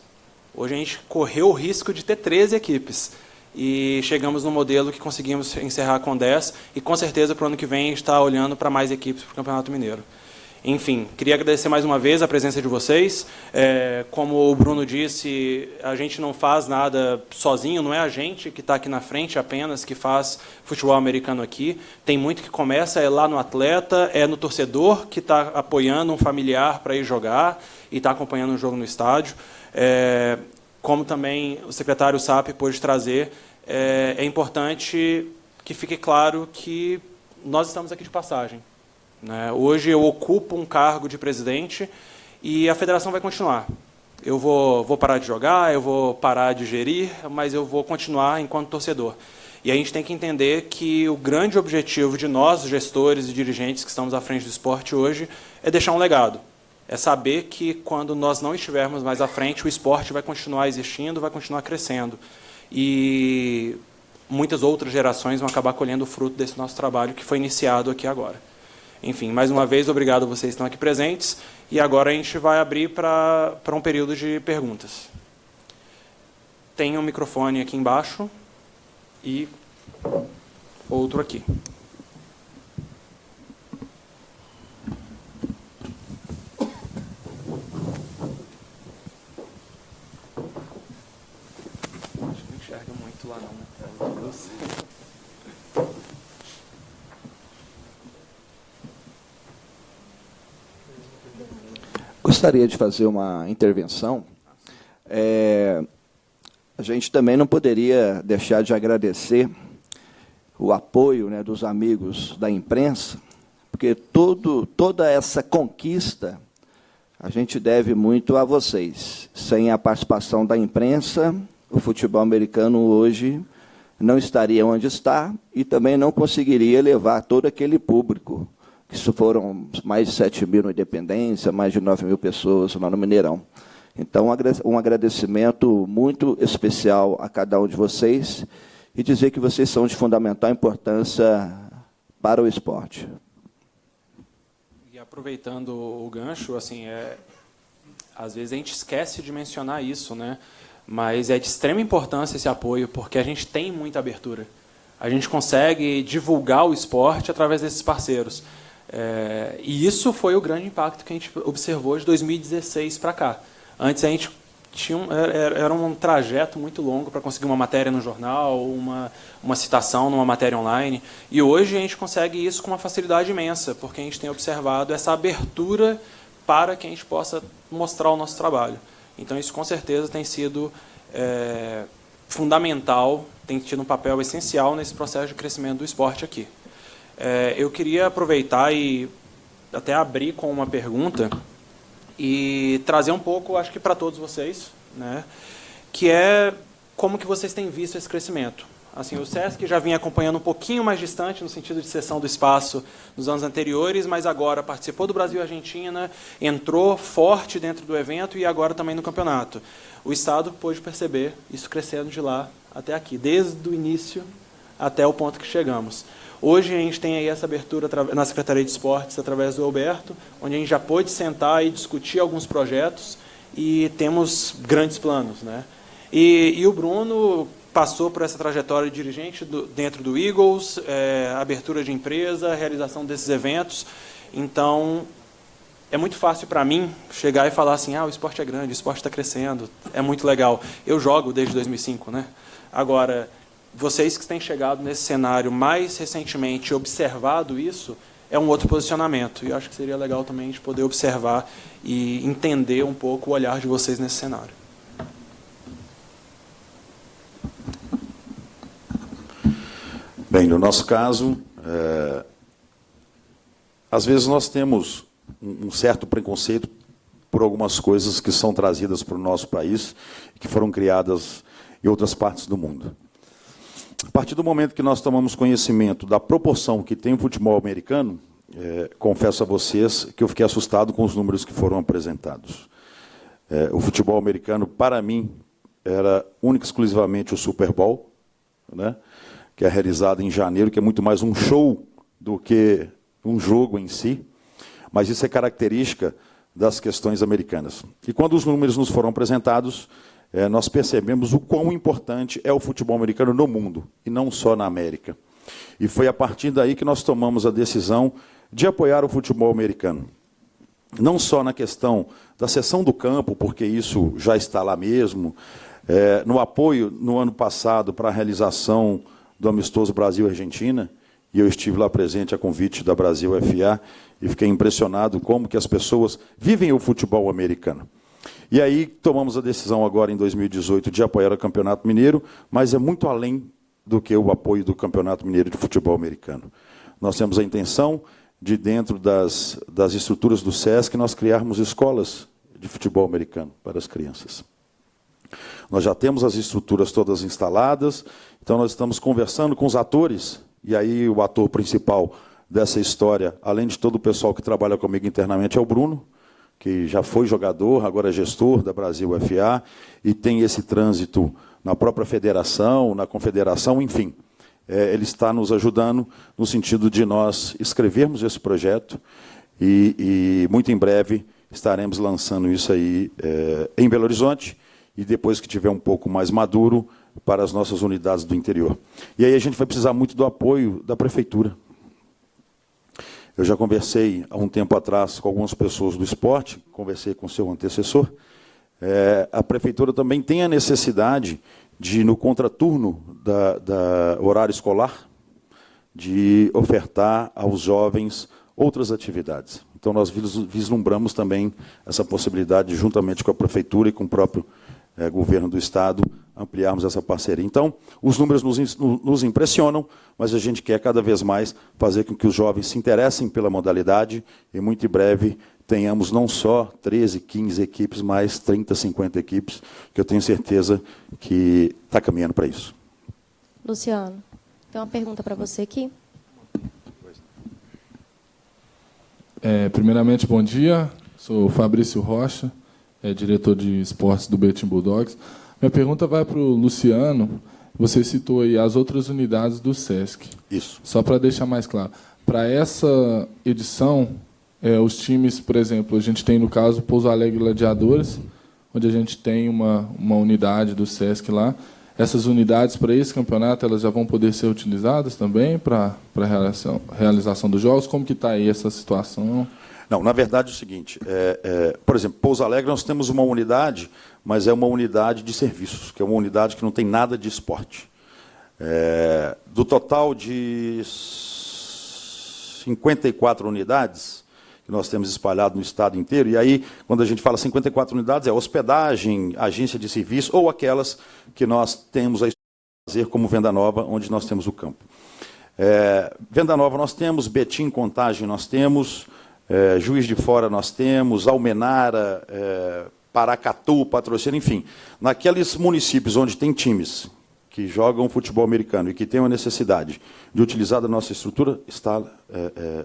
Hoje a gente correu o risco de ter 13 equipes. E chegamos no modelo que conseguimos encerrar com 10, e com certeza para o ano que vem a gente está olhando para mais equipes para o Campeonato Mineiro. Enfim, queria agradecer mais uma vez a presença de vocês. Como o Bruno disse, a gente não faz nada sozinho, não é a gente que está aqui na frente apenas que faz futebol americano aqui. Tem muito que começa lá no atleta, no torcedor que está apoiando um familiar para ir jogar e está acompanhando um jogo no estádio. Como também o secretário Sap pôde trazer, é importante que fique claro que nós estamos aqui de passagem, né? Hoje eu ocupo um cargo de presidente e a federação vai continuar. Eu vou parar de jogar, eu vou parar de gerir, mas eu vou continuar enquanto torcedor. E a gente tem que entender que o grande objetivo de nós, gestores e dirigentes que estamos à frente do esporte hoje, é deixar um legado. É saber que, quando nós não estivermos mais à frente, o esporte vai continuar existindo, vai continuar crescendo. E muitas outras gerações vão acabar colhendo o fruto desse nosso trabalho que foi iniciado aqui agora. Enfim, mais uma vez, obrigado a vocês que estão aqui presentes. E agora a gente vai abrir para um período de perguntas. Tem um microfone aqui embaixo e outro aqui. Acho que não enxerga muito lá não, né? Gostaria de fazer uma intervenção. A gente também não poderia deixar de agradecer o apoio, né, dos amigos da imprensa, porque toda essa conquista a gente deve muito a vocês. Sem a participação da imprensa, o futebol americano hoje não estaria onde está e também não conseguiria levar todo aquele público. Isso foram mais de 7 mil no Independência, mais de 9 mil pessoas lá no Mineirão. Então, um agradecimento muito especial a cada um de vocês e dizer que vocês são de fundamental importância para o esporte. E aproveitando o gancho, assim, às vezes a gente esquece de mencionar isso, né? Mas é de extrema importância esse apoio, porque a gente tem muita abertura. A gente consegue divulgar o esporte através desses parceiros. E isso foi o grande impacto que a gente observou de 2016 para cá. Antes a gente era um trajeto muito longo para conseguir uma matéria no jornal, uma citação numa matéria online. E hoje a gente consegue isso com uma facilidade imensa, porque a gente tem observado essa abertura para que a gente possa mostrar o nosso trabalho. Então isso com certeza tem sido fundamental, tem tido um papel essencial nesse processo de crescimento do esporte aqui. Eu queria aproveitar e até abrir com uma pergunta e trazer um pouco, acho que para todos vocês, né, que é como que vocês têm visto esse crescimento. Assim, o SESC já vinha acompanhando um pouquinho mais distante, no sentido de cessão do espaço nos anos anteriores, mas agora participou do Brasil e Argentina, entrou forte dentro do evento e agora também no campeonato. O Estado pôde perceber isso crescendo de lá até aqui, desde o início até o ponto que chegamos. Hoje a gente tem aí essa abertura na Secretaria de Esportes através do Alberto, onde a gente já pôde sentar e discutir alguns projetos e temos grandes planos, né? E o Bruno passou por essa trajetória de dirigente dentro do Eagles, abertura de empresa, realização desses eventos. Então, é muito fácil para mim chegar e falar assim, o esporte é grande, o esporte está crescendo, é muito legal. Eu jogo desde 2005, né? Agora, vocês que têm chegado nesse cenário mais recentemente e observado isso, é um outro posicionamento. E eu acho que seria legal também de poder observar e entender um pouco o olhar de vocês nesse cenário. Bem, no nosso caso, às vezes nós temos um certo preconceito por algumas coisas que são trazidas para o nosso país e que foram criadas em outras partes do mundo. A partir do momento que nós tomamos conhecimento da proporção que tem o futebol americano, confesso a vocês que eu fiquei assustado com os números que foram apresentados. O futebol americano, para mim, era único e exclusivamente o Super Bowl, né, que é realizado em janeiro, que é muito mais um show do que um jogo em si, mas isso é característica das questões americanas. E quando os números nos foram apresentados, nós percebemos o quão importante é o futebol americano no mundo, e não só na América. E foi a partir daí que nós tomamos a decisão de apoiar o futebol americano. Não só na questão da cessão do campo, porque isso já está lá mesmo, no apoio, no ano passado, para a realização do amistoso Brasil-Argentina, e eu estive lá presente a convite da Brasil FA, e fiquei impressionado como que as pessoas vivem o futebol americano. E aí tomamos a decisão agora, em 2018, de apoiar o Campeonato Mineiro, mas é muito além do que o apoio do Campeonato Mineiro de Futebol Americano. Nós temos a intenção de, dentro das estruturas do SESC, nós criarmos escolas de futebol americano para as crianças. Nós já temos as estruturas todas instaladas, então nós estamos conversando com os atores, e aí o ator principal dessa história, além de todo o pessoal que trabalha comigo internamente, é o Bruno, que já foi jogador, agora é gestor da Brasil FA, e tem esse trânsito na própria federação, na confederação, enfim. Ele está nos ajudando no sentido de nós escrevermos esse projeto e muito em breve estaremos lançando isso aí em Belo Horizonte e depois que tiver um pouco mais maduro para as nossas unidades do interior. E aí a gente vai precisar muito do apoio da prefeitura. Eu já conversei há um tempo atrás com algumas pessoas do esporte, conversei com o seu antecessor. A prefeitura também tem a necessidade de, no contraturno da horário escolar, de ofertar aos jovens outras atividades. Então, nós vislumbramos também essa possibilidade, juntamente com a prefeitura e com o próprio governo do Estado, ampliarmos essa parceria. Então, os números nos impressionam, mas a gente quer cada vez mais fazer com que os jovens se interessem pela modalidade e, muito em breve, tenhamos não só 13, 15 equipes, mas 30, 50 equipes, que eu tenho certeza que está caminhando para isso. Luciano, tem uma pergunta para você aqui. Primeiramente, bom dia. Sou Fabrício Rocha, diretor de esportes do Betim Bulldogs. Minha pergunta vai para o Luciano. Você citou aí as outras unidades do SESC. Isso. Só para deixar mais claro. Para essa edição, os times, por exemplo, a gente tem, no caso, Pouso Alegre Gladiadores, onde a gente tem uma unidade do SESC lá. Essas unidades, para esse campeonato, elas já vão poder ser utilizadas também para a realização dos jogos? Como que está aí essa situação? Não, na verdade é o seguinte, por exemplo, Pouso Alegre nós temos uma unidade, mas é uma unidade de serviços, que é uma unidade que não tem nada de esporte. Do total de 54 unidades que nós temos espalhado no estado inteiro, e aí, quando a gente fala 54 unidades, é hospedagem, agência de serviço, ou aquelas que nós temos a fazer como Venda Nova, onde nós temos o campo. Venda Nova nós temos, Betim, Contagem nós temos, Juiz de Fora nós temos, Almenara, Paracatu, Patrocínio, enfim. Naqueles municípios onde tem times que jogam futebol americano e que têm a necessidade de utilizar da nossa estrutura, está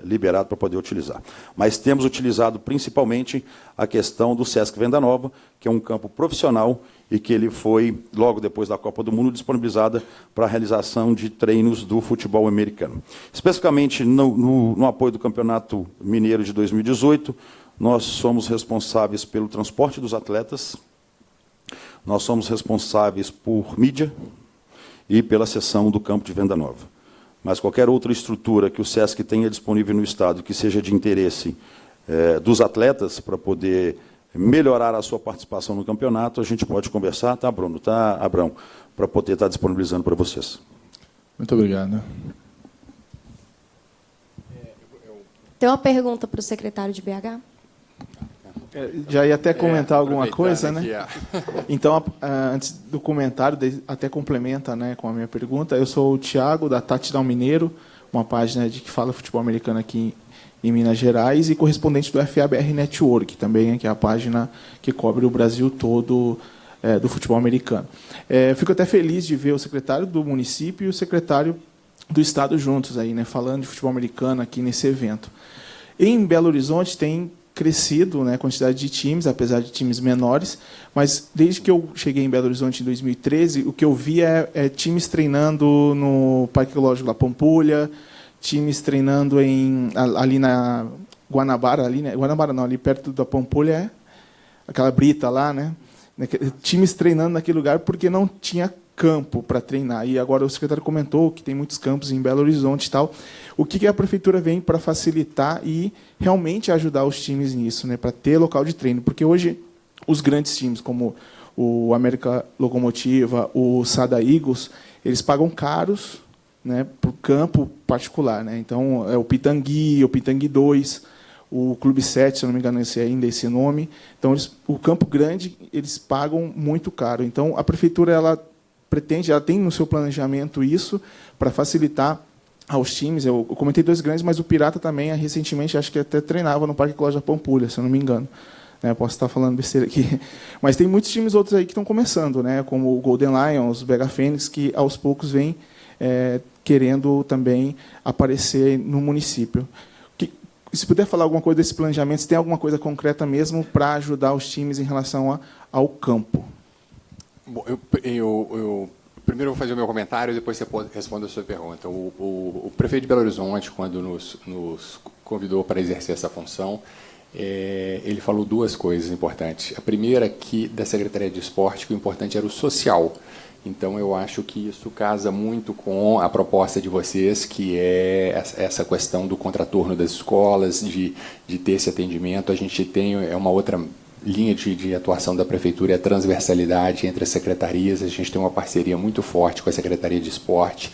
liberado para poder utilizar. Mas temos utilizado principalmente a questão do Sesc Venda Nova, que é um campo profissional e que ele foi, logo depois da Copa do Mundo, disponibilizada para a realização de treinos do futebol americano. Especificamente no apoio do Campeonato Mineiro de 2018, nós somos responsáveis pelo transporte dos atletas, nós somos responsáveis por mídia e pela cessão do campo de Venda Nova. Mas qualquer outra estrutura que o SESC tenha disponível no Estado, que seja de interesse dos atletas, para poder melhorar a sua participação no campeonato, a gente pode conversar, tá, Bruno? Tá, Abrão? Para poder estar disponibilizando para vocês. Muito obrigado. Tem uma pergunta para o secretário de BH? Já ia até comentar alguma coisa, né? Aqui, Então, antes do comentário, até complementa, né, com a minha pergunta. Eu sou o Thiago, da Touchdown Mineiro, uma página que fala futebol americano aqui em Minas Gerais, e correspondente do FABR Network, também, que é a página que cobre o Brasil todo do futebol americano. Fico até feliz de ver o secretário do município e o secretário do Estado juntos, aí, né, falando de futebol americano aqui nesse evento. Em Belo Horizonte tem crescido, né, a quantidade de times, apesar de times menores, mas desde que eu cheguei em Belo Horizonte em 2013, o que eu vi é times treinando no Parque Ecológico da Pampulha, times treinando ali na Guanabara, Guanabara não, ali perto da Pampulha, aquela brita lá, né? Times treinando naquele lugar porque não tinha campo para treinar. E agora o secretário comentou que tem muitos campos em Belo Horizonte e tal. O que a prefeitura vem para facilitar e realmente ajudar os times nisso, né, para ter local de treino? Porque hoje os grandes times, como o América Locomotiva, o Sada Eagles, eles pagam caros, né, para o campo particular, né? Então, o Pitangui, o Pitangui 2, o Clube 7, se eu não me engano, ainda é esse nome. Então, o campo grande, eles pagam muito caro. Então, a prefeitura ela tem no seu planejamento isso para facilitar aos times. Eu comentei dois grandes, mas o Pirata também, recentemente, acho que até treinava no Parque Ecológico da Pampulha, se eu não me engano. Posso estar falando besteira aqui. Mas tem muitos times outros aí que estão começando, né, como o Golden Lions, o BH Fênix, que aos poucos vêm querendo também aparecer no município. se puder falar alguma coisa desse planejamento, se tem alguma coisa concreta mesmo para ajudar os times em relação ao campo. Bom, eu primeiro vou fazer o meu comentário e depois você responde a sua pergunta. O prefeito de Belo Horizonte, quando nos convidou para exercer essa função, ele falou duas coisas importantes. A primeira, que da Secretaria de Esporte, que o importante era o social. Então, eu acho que isso casa muito com a proposta de vocês, que é essa questão do contraturno das escolas, de ter esse atendimento. A gente tem uma outra linha de atuação da Prefeitura, é a transversalidade entre as secretarias. A gente tem uma parceria muito forte com a Secretaria de Esporte.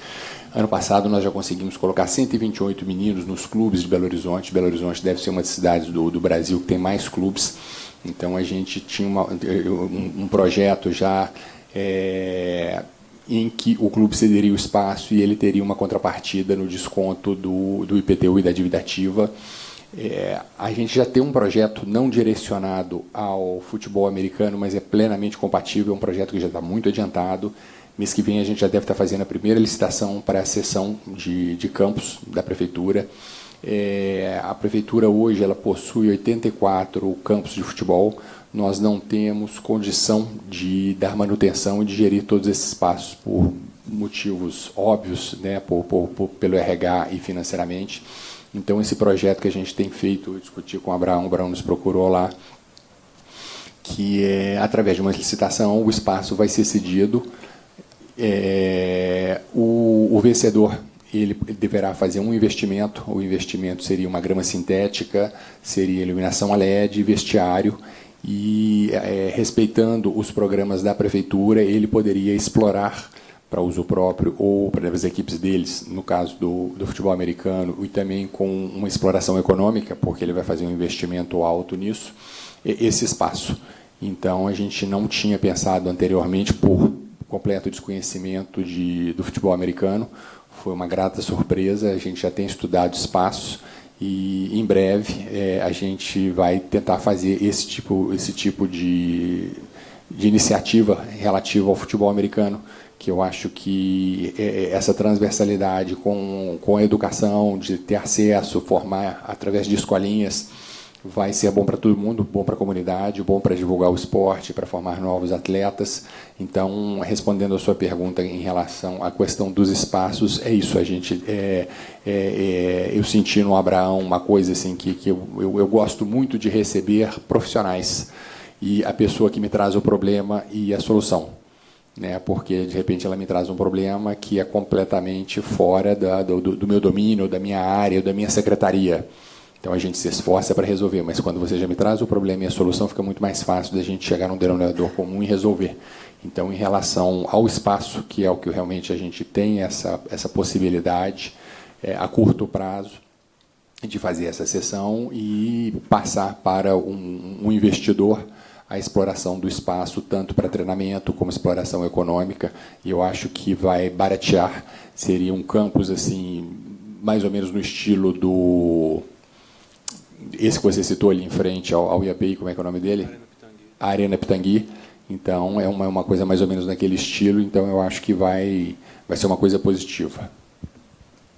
Ano passado, nós já conseguimos colocar 128 meninos nos clubes de Belo Horizonte. Belo Horizonte deve ser uma das cidades do Brasil que tem mais clubes. Então, a gente tinha um projeto já em que o clube cederia o espaço e ele teria uma contrapartida no desconto do IPTU e da dívida ativa. A gente já tem um projeto não direcionado ao futebol americano, mas é plenamente compatível, é um projeto que já está muito adiantado. Mês que vem a gente já deve estar fazendo a primeira licitação para a cessão de campos da Prefeitura. A Prefeitura hoje ela possui 84 campos de futebol. Nós não temos condição de dar manutenção e de gerir todos esses espaços por motivos óbvios, né, pelo RH e financeiramente. Então, esse projeto que a gente tem feito, eu discuti com o Abraão nos procurou lá, que através de uma licitação, o espaço vai ser cedido. O vencedor ele deverá fazer um investimento. O investimento seria uma grama sintética, seria iluminação a LED, vestiário, e respeitando os programas da Prefeitura, ele poderia explorar para uso próprio ou para as equipes deles, no caso do futebol americano, e também com uma exploração econômica, porque ele vai fazer um investimento alto nisso, esse espaço. Então, a gente não tinha pensado anteriormente, por completo desconhecimento do futebol americano. Foi uma grata surpresa, a gente já tem estudado espaços e, em breve, a gente vai tentar fazer esse tipo de iniciativa relativa ao futebol americano, que eu acho que essa transversalidade com a educação, de ter acesso, formar através de escolinhas, vai ser bom para todo mundo, bom para a comunidade, bom para divulgar o esporte, para formar novos atletas. Então, respondendo a sua pergunta em relação à questão dos espaços, é isso. A gente, eu senti no Abraão uma coisa assim que eu gosto muito de receber profissionais e a pessoa que me traz o problema e a solução, né? Porque de repente ela me traz um problema que é completamente fora do meu domínio, da minha área, da minha secretaria. Então, a gente se esforça para resolver, mas quando você já me traz o problema e a solução, fica muito mais fácil da gente chegar num denominador comum e resolver. Então, em relação ao espaço, que é o que realmente a gente tem essa possibilidade a curto prazo de fazer essa cessão e passar para um investidor a exploração do espaço, tanto para treinamento como exploração econômica, e eu acho que vai baratear. Seria um campus assim, mais ou menos no estilo esse que você citou ali em frente ao IAPI, como é que é o nome dele? A Arena Pitangui. Então, é uma coisa mais ou menos naquele estilo, então eu acho que vai ser uma coisa positiva.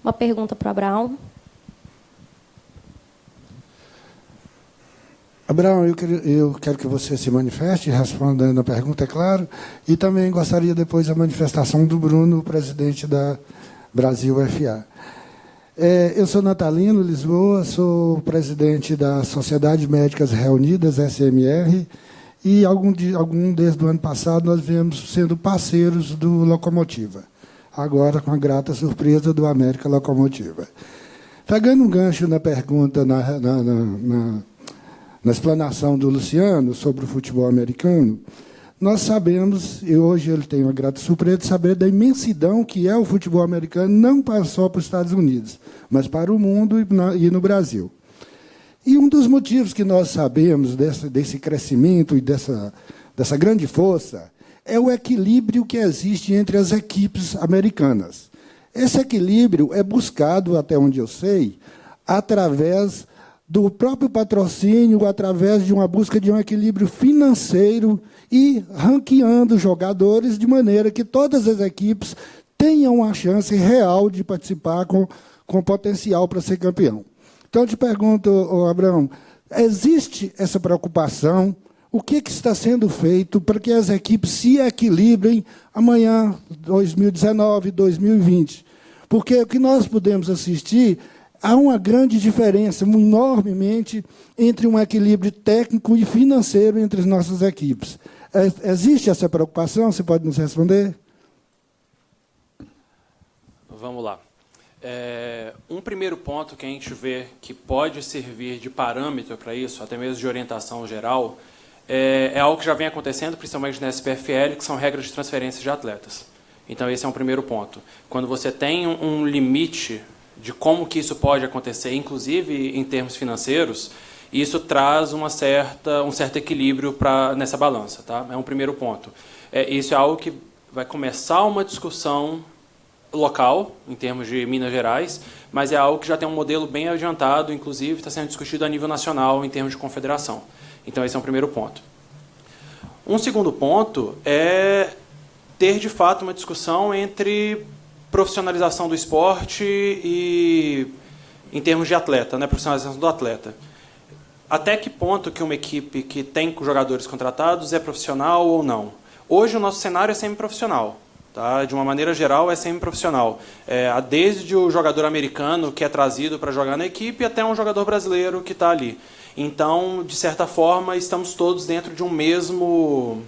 Uma pergunta para o Abraão. Abraão, eu quero que você se manifeste, respondendo a pergunta, é claro, e também gostaria depois da manifestação do Bruno, presidente da Brasil FA. Eu sou natalino, Lisboa, sou presidente da Sociedade Médicas Reunidas, SMR, e desde o ano passado nós viemos sendo parceiros do Locomotiva, agora com a grata surpresa do América Locomotiva. Pegando um gancho na pergunta, na explanação do Luciano sobre o futebol americano, nós sabemos, e hoje ele tem uma grata surpresa de saber da imensidão que é o futebol americano, não só para os Estados Unidos, mas para o mundo e no Brasil. E um dos motivos que nós sabemos desse crescimento e dessa grande força é o equilíbrio que existe entre as equipes americanas. Esse equilíbrio é buscado, até onde eu sei, através do próprio patrocínio, através de uma busca de um equilíbrio financeiro e ranqueando jogadores de maneira que todas as equipes tenham a chance real de participar com potencial para ser campeão. Então, eu te pergunto, Abraão, existe essa preocupação? O que está sendo feito para que as equipes se equilibrem amanhã, 2019, 2020? Porque o que nós podemos assistir, há uma grande diferença, enormemente, entre um equilíbrio técnico e financeiro entre as nossas equipes. Existe essa preocupação? Você pode nos responder? Vamos lá. Um primeiro ponto que a gente vê que pode servir de parâmetro para isso, até mesmo de orientação geral, é algo que já vem acontecendo, principalmente na SPFL, que são regras de transferência de atletas. Então, esse é um primeiro ponto. Quando você tem um limite de como que isso pode acontecer, inclusive em termos financeiros, isso traz um certo equilíbrio nessa balança. Tá? É um primeiro ponto. Isso é algo que vai começar uma discussão local, em termos de Minas Gerais, mas é algo que já tem um modelo bem adiantado, inclusive está sendo discutido a nível nacional, em termos de confederação. Então, esse é um primeiro ponto. Um segundo ponto é ter, de fato, uma discussão entre profissionalização do esporte e, em termos de atleta, né, profissionalização do atleta. Até que ponto que uma equipe que tem jogadores contratados é profissional ou não? Hoje, o nosso cenário é semiprofissional. Tá? De uma maneira geral, é semiprofissional. Desde o jogador americano que é trazido para jogar na equipe até um jogador brasileiro que está ali. Então, de certa forma, estamos todos dentro de um mesmo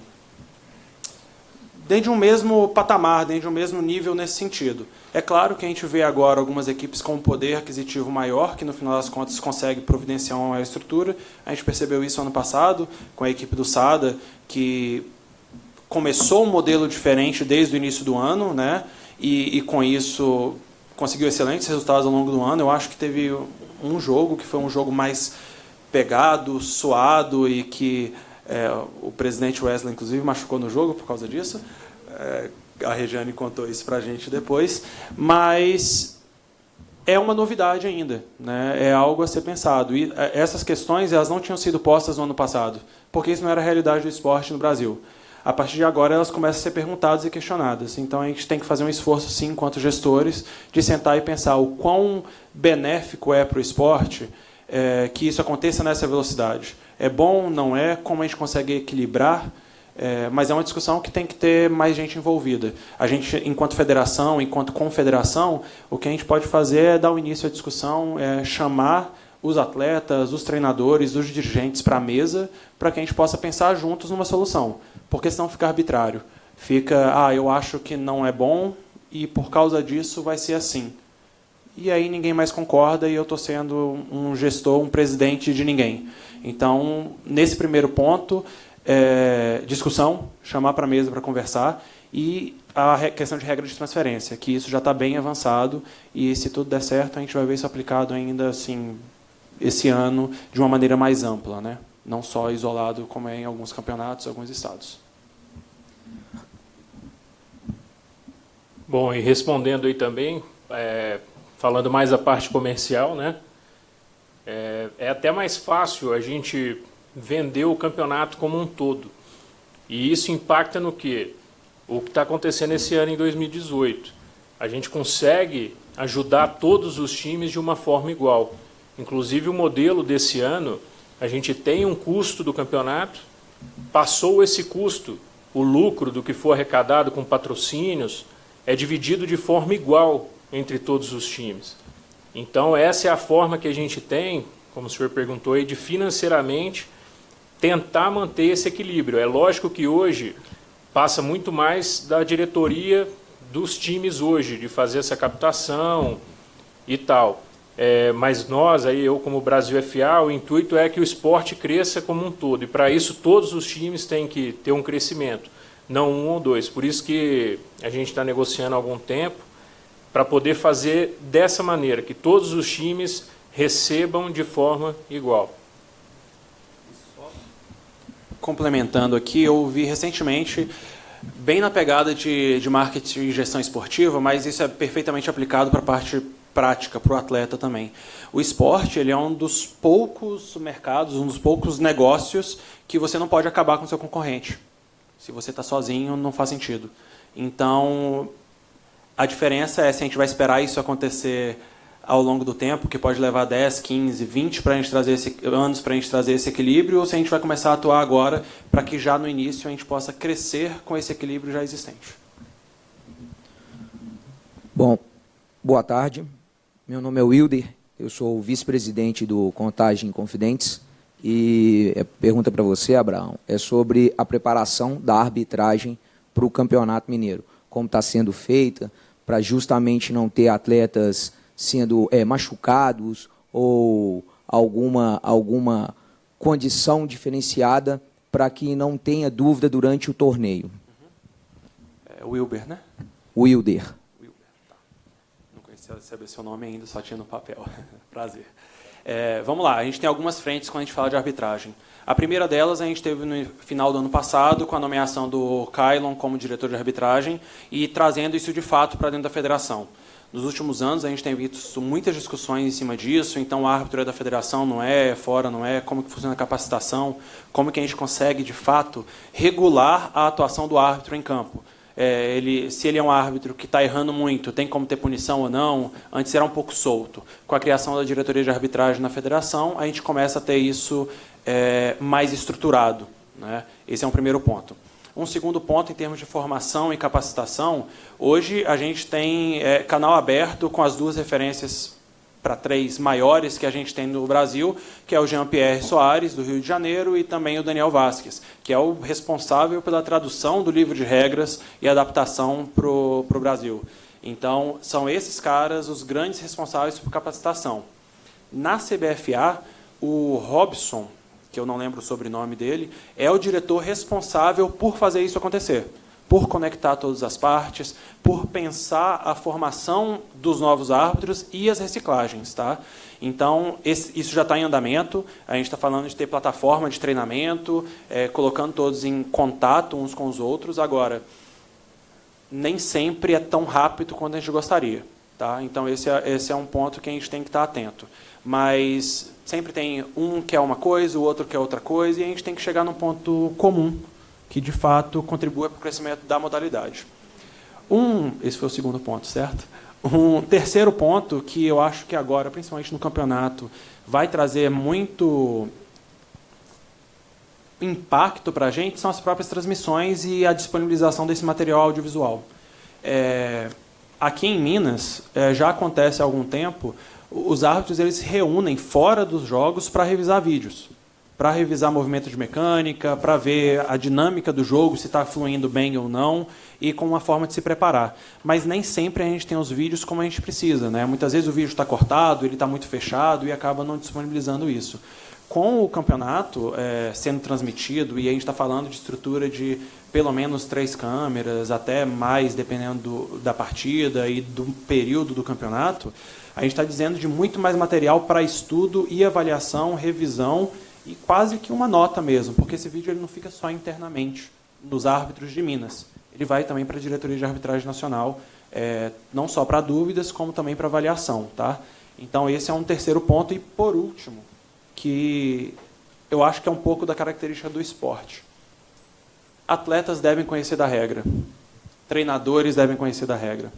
patamar, dentro de um mesmo nível nesse sentido. É claro que a gente vê agora algumas equipes com um poder aquisitivo maior, que no final das contas consegue providenciar uma maior estrutura. A gente percebeu isso ano passado, com a equipe do SADA, que começou um modelo diferente desde o início do ano, né? E com isso conseguiu excelentes resultados ao longo do ano. Eu acho que teve um jogo que foi um jogo mais pegado, suado, e que o presidente Wesley, inclusive, machucou no jogo por causa disso. A Regiane contou isso para a gente depois. Mas é uma novidade ainda, né? É algo a ser pensado. E essas questões elas não tinham sido postas no ano passado, porque isso não era a realidade do esporte no Brasil. A partir de agora, elas começam a ser perguntadas e questionadas. Então, a gente tem que fazer um esforço, sim, enquanto gestores, de sentar e pensar o quão benéfico é para o esporte que isso aconteça nessa velocidade. É bom, não é? Como a gente consegue equilibrar? Mas é uma discussão que tem que ter mais gente envolvida. A gente, enquanto federação, enquanto confederação, o que a gente pode fazer é dar o início à discussão, chamar os atletas, os treinadores, os dirigentes para a mesa, para que a gente possa pensar juntos numa solução. Porque senão fica arbitrário. Fica, eu acho que não é bom e por causa disso vai ser assim. E aí ninguém mais concorda e eu estou sendo um gestor, um presidente de ninguém. Então, nesse primeiro ponto, discussão, chamar para a mesa para conversar, e a questão de regra de transferência, que isso já está bem avançado e, se tudo der certo, a gente vai ver isso aplicado ainda assim, esse ano de uma maneira mais ampla, né? Não só isolado, como é em alguns campeonatos, alguns estados. Bom, e respondendo aí também, falando mais a parte comercial, né? É até mais fácil a gente vender o campeonato como um todo. E isso impacta no quê? O que está acontecendo esse ano em 2018. A gente consegue ajudar todos os times de uma forma igual. Inclusive, o modelo desse ano, a gente tem um custo do campeonato, passou esse custo, o lucro do que for arrecadado com patrocínios, é dividido de forma igual entre todos os times. Então, essa é a forma que a gente tem, como o senhor perguntou aí, de financeiramente tentar manter esse equilíbrio. É lógico que hoje passa muito mais da diretoria dos times hoje, de fazer essa captação e tal. Mas nós, aí, eu como Brasil FA, o intuito é que o esporte cresça como um todo. E para isso todos os times têm que ter um crescimento, não um ou dois. Por isso que a gente está negociando há algum tempo para poder fazer dessa maneira, que todos os times recebam de forma igual. Complementando aqui, eu vi recentemente, bem na pegada de marketing e gestão esportiva, mas isso é perfeitamente aplicado para a parte prática, para o atleta também. O esporte ele é um dos poucos mercados, um dos poucos negócios que você não pode acabar com o seu concorrente. Se você está sozinho, não faz sentido. Então, a diferença é se a gente vai esperar isso acontecer ao longo do tempo, que pode levar 10, 15, 20 anos para a gente trazer esse equilíbrio, ou se a gente vai começar a atuar agora para que já no início a gente possa crescer com esse equilíbrio já existente. Bom, boa tarde. Meu nome é Wilder, eu sou o vice-presidente do Contagem Confidentes. E a pergunta para você, Abraão, é sobre a preparação da arbitragem para o Campeonato Mineiro. Como está sendo feita para justamente não ter atletas sendo machucados ou alguma condição diferenciada para que não tenha dúvida durante o torneio. É Wilber, né? Wilder. Tá. Não conhecia saber seu nome ainda, só tinha no papel. Prazer. Vamos lá, a gente tem algumas frentes quando a gente fala de arbitragem. A primeira delas a gente teve no final do ano passado, com a nomeação do Kailon como diretor de arbitragem e trazendo isso de fato para dentro da federação. Nos últimos anos a gente tem visto muitas discussões em cima disso, então o árbitro é da federação, não é, fora não é, como que funciona a capacitação, como que a gente consegue de fato regular a atuação do árbitro em campo. Se ele é um árbitro que está errando muito, tem como ter punição ou não? Antes era um pouco solto. Com a criação da diretoria de arbitragem na federação, a gente começa a ter isso mais estruturado, né? Esse é um primeiro ponto. Um segundo ponto, em termos de formação e capacitação, hoje a gente tem canal aberto com as duas referências para 3 maiores que a gente tem no Brasil, que é o Jean-Pierre Soares, do Rio de Janeiro, e também o Daniel Vasquez, que é o responsável pela tradução do livro de regras e adaptação para o Brasil. Então, são esses caras os grandes responsáveis por capacitação. Na CBFA, o Robson, que eu não lembro o sobrenome dele, é o diretor responsável por fazer isso acontecer, por conectar todas as partes, por pensar a formação dos novos árbitros e as reciclagens. Tá? Então, isso já está em andamento, a gente está falando de ter plataforma de treinamento, colocando todos em contato uns com os outros. Agora, nem sempre é tão rápido quanto a gente gostaria. Tá? Então, esse é um ponto que a gente tem que estar atento. Mas sempre tem um que é uma coisa, o outro que é outra coisa, e a gente tem que chegar num ponto comum, que, de fato, contribua para o crescimento da modalidade. Esse foi o segundo ponto, certo? Um terceiro ponto, que eu acho que agora, principalmente no campeonato, vai trazer muito impacto para a gente, são as próprias transmissões e a disponibilização desse material audiovisual. Aqui em Minas, já acontece há algum tempo, os árbitros eles se reúnem fora dos jogos para revisar vídeos, para revisar movimento de mecânica, para ver a dinâmica do jogo, se está fluindo bem ou não, e com uma forma de se preparar. Mas nem sempre a gente tem os vídeos como a gente precisa, né? Muitas vezes o vídeo está cortado, ele está muito fechado e acaba não disponibilizando isso. Com o campeonato sendo transmitido, e a gente está falando de estrutura de pelo menos 3 câmeras, até mais, dependendo da partida e do período do campeonato, a gente está dizendo de muito mais material para estudo e avaliação, revisão, e quase que uma nota mesmo, porque esse vídeo ele não fica só internamente nos árbitros de Minas. Ele vai também para a Diretoria de Arbitragem Nacional, não só para dúvidas, como também para avaliação. Tá? Então, esse é um terceiro ponto. E, por último, que eu acho que é um pouco da característica do esporte. Atletas devem conhecer da regra. Treinadores devem conhecer da regra.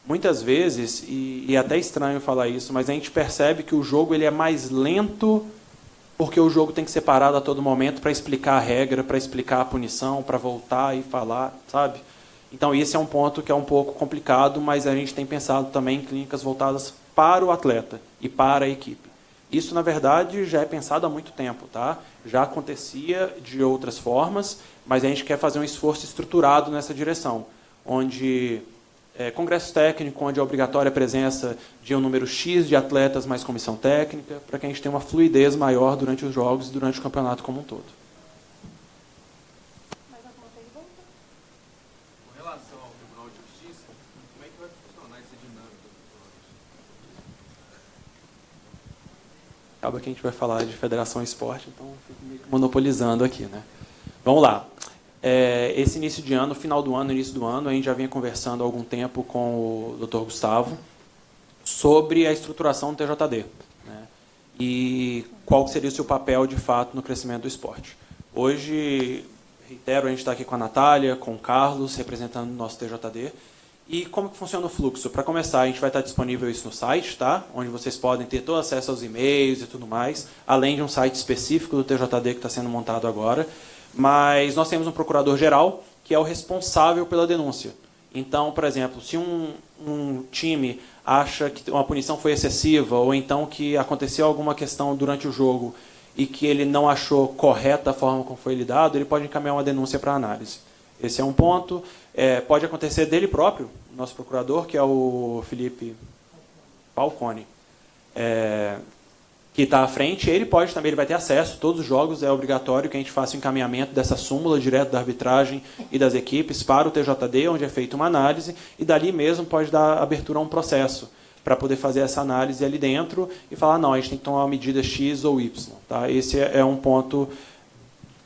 Muitas vezes, e é até estranho falar isso, mas a gente percebe que o jogo ele é mais lento porque o jogo tem que ser parado a todo momento para explicar a regra, para explicar a punição, para voltar e falar, sabe? Então, esse é um ponto que é um pouco complicado, mas a gente tem pensado também em clínicas voltadas para o atleta e para a equipe. Isso, na verdade, já é pensado há muito tempo, tá? Já acontecia de outras formas, mas a gente quer fazer um esforço estruturado nessa direção, onde congresso técnico, onde é obrigatória a presença de um número X de atletas mais comissão técnica, para que a gente tenha uma fluidez maior durante os jogos e durante o campeonato como um todo. Mais alguma pergunta? Com relação ao Tribunal de Justiça, como é que vai funcionar essa dinâmica do Tribunal de Justiça? Acaba que a gente vai falar de Federação e Esporte, então fico meio que monopolizando aqui, né? Vamos lá. Esse início de ano, final do ano, início do ano, a gente já vinha conversando há algum tempo com o Dr. Gustavo sobre a estruturação do TJD, né? E qual seria o seu papel, de fato, no crescimento do esporte. Hoje, reitero, a gente está aqui com a Natália, com o Carlos, representando o nosso TJD, E como que funciona o fluxo? Para começar, a gente vai estar disponível isso no site, tá? Onde vocês podem ter todo acesso aos e-mails e tudo mais, além de um site específico do TJD que está sendo montado agora. Mas nós temos um procurador-geral, que é o responsável pela denúncia. Então, por exemplo, se um time acha que uma punição foi excessiva, ou então que aconteceu alguma questão durante o jogo e que ele não achou correta a forma como foi lidado, ele pode encaminhar uma denúncia para análise. Esse é um ponto. Pode acontecer dele próprio, nosso procurador, que é o Felipe Falcone, que está à frente. Ele pode também, ele vai ter acesso, todos os jogos, é obrigatório que a gente faça o encaminhamento dessa súmula direto da arbitragem e das equipes para o TJD, onde é feita uma análise, e dali mesmo pode dar abertura a um processo para poder fazer essa análise ali dentro e falar, não, a gente tem que tomar uma medida X ou Y. Tá? Esse é um ponto,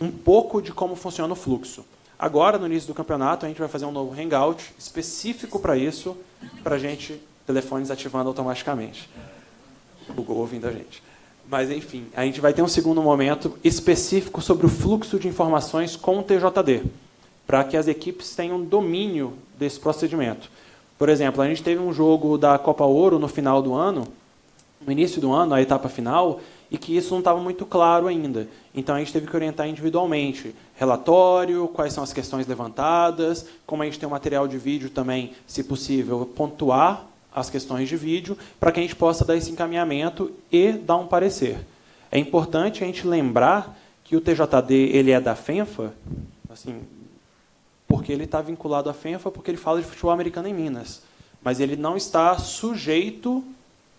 um pouco de como funciona o fluxo. Agora, no início do campeonato, a gente vai fazer um novo hangout específico para isso, para a gente, telefones ativando automaticamente. O Google ouvindo a gente. Mas, enfim, a gente vai ter um segundo momento específico sobre o fluxo de informações com o TJD, para que as equipes tenham domínio desse procedimento. Por exemplo, a gente teve um jogo da Copa Ouro no final do ano, no início do ano, a etapa final, e que isso não estava muito claro ainda. Então, a gente teve que orientar individualmente. Relatório, quais são as questões levantadas, como a gente tem um material de vídeo também, se possível, pontuar as questões de vídeo, para que a gente possa dar esse encaminhamento e dar um parecer. É importante a gente lembrar que o TJD ele é da FENFA, assim, porque ele está vinculado à FENFA, porque ele fala de futebol americano em Minas. Mas ele não está sujeito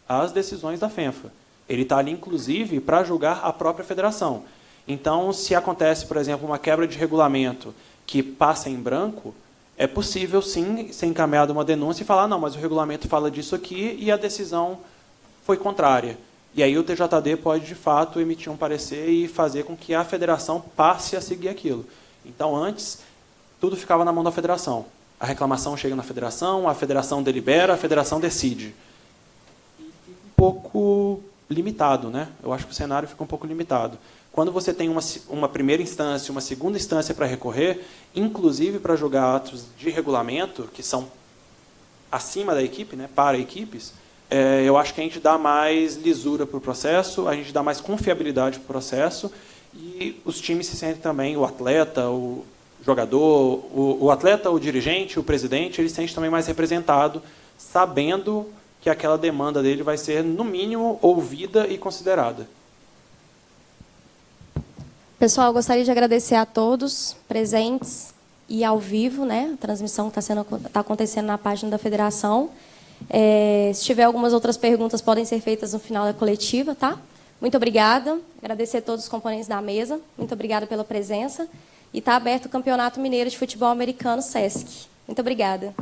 às decisões da FENFA. Ele está ali, inclusive, para julgar a própria federação. Então, se acontece, por exemplo, uma quebra de regulamento que passa em branco, é possível, sim, ser encaminhada uma denúncia e falar, não, mas o regulamento fala disso aqui e a decisão foi contrária. E aí o TJD pode, de fato, emitir um parecer e fazer com que a federação passe a seguir aquilo. Então, antes, tudo ficava na mão da federação. A reclamação chega na federação, a federação delibera, a federação decide. E fica um pouco limitado, né? Eu acho que o cenário fica um pouco limitado. Quando você tem uma primeira instância, uma segunda instância para recorrer, inclusive para julgar atos de regulamento, que são acima da equipe, né, para equipes, eu acho que a gente dá mais lisura para o processo, a gente dá mais confiabilidade para o processo, e os times se sentem também, o atleta, o jogador, o atleta, o dirigente, o presidente, ele se sente também mais representado, sabendo que aquela demanda dele vai ser, no mínimo, ouvida e considerada. Pessoal, eu gostaria de agradecer a todos presentes e ao vivo, né? A transmissão que está acontecendo na página da federação. Se tiver algumas outras perguntas, podem ser feitas no final da coletiva, tá? Muito obrigada. Agradecer a todos os componentes da mesa. Muito obrigada pela presença. E está aberto o Campeonato Mineiro de Futebol Americano SESC. Muito obrigada.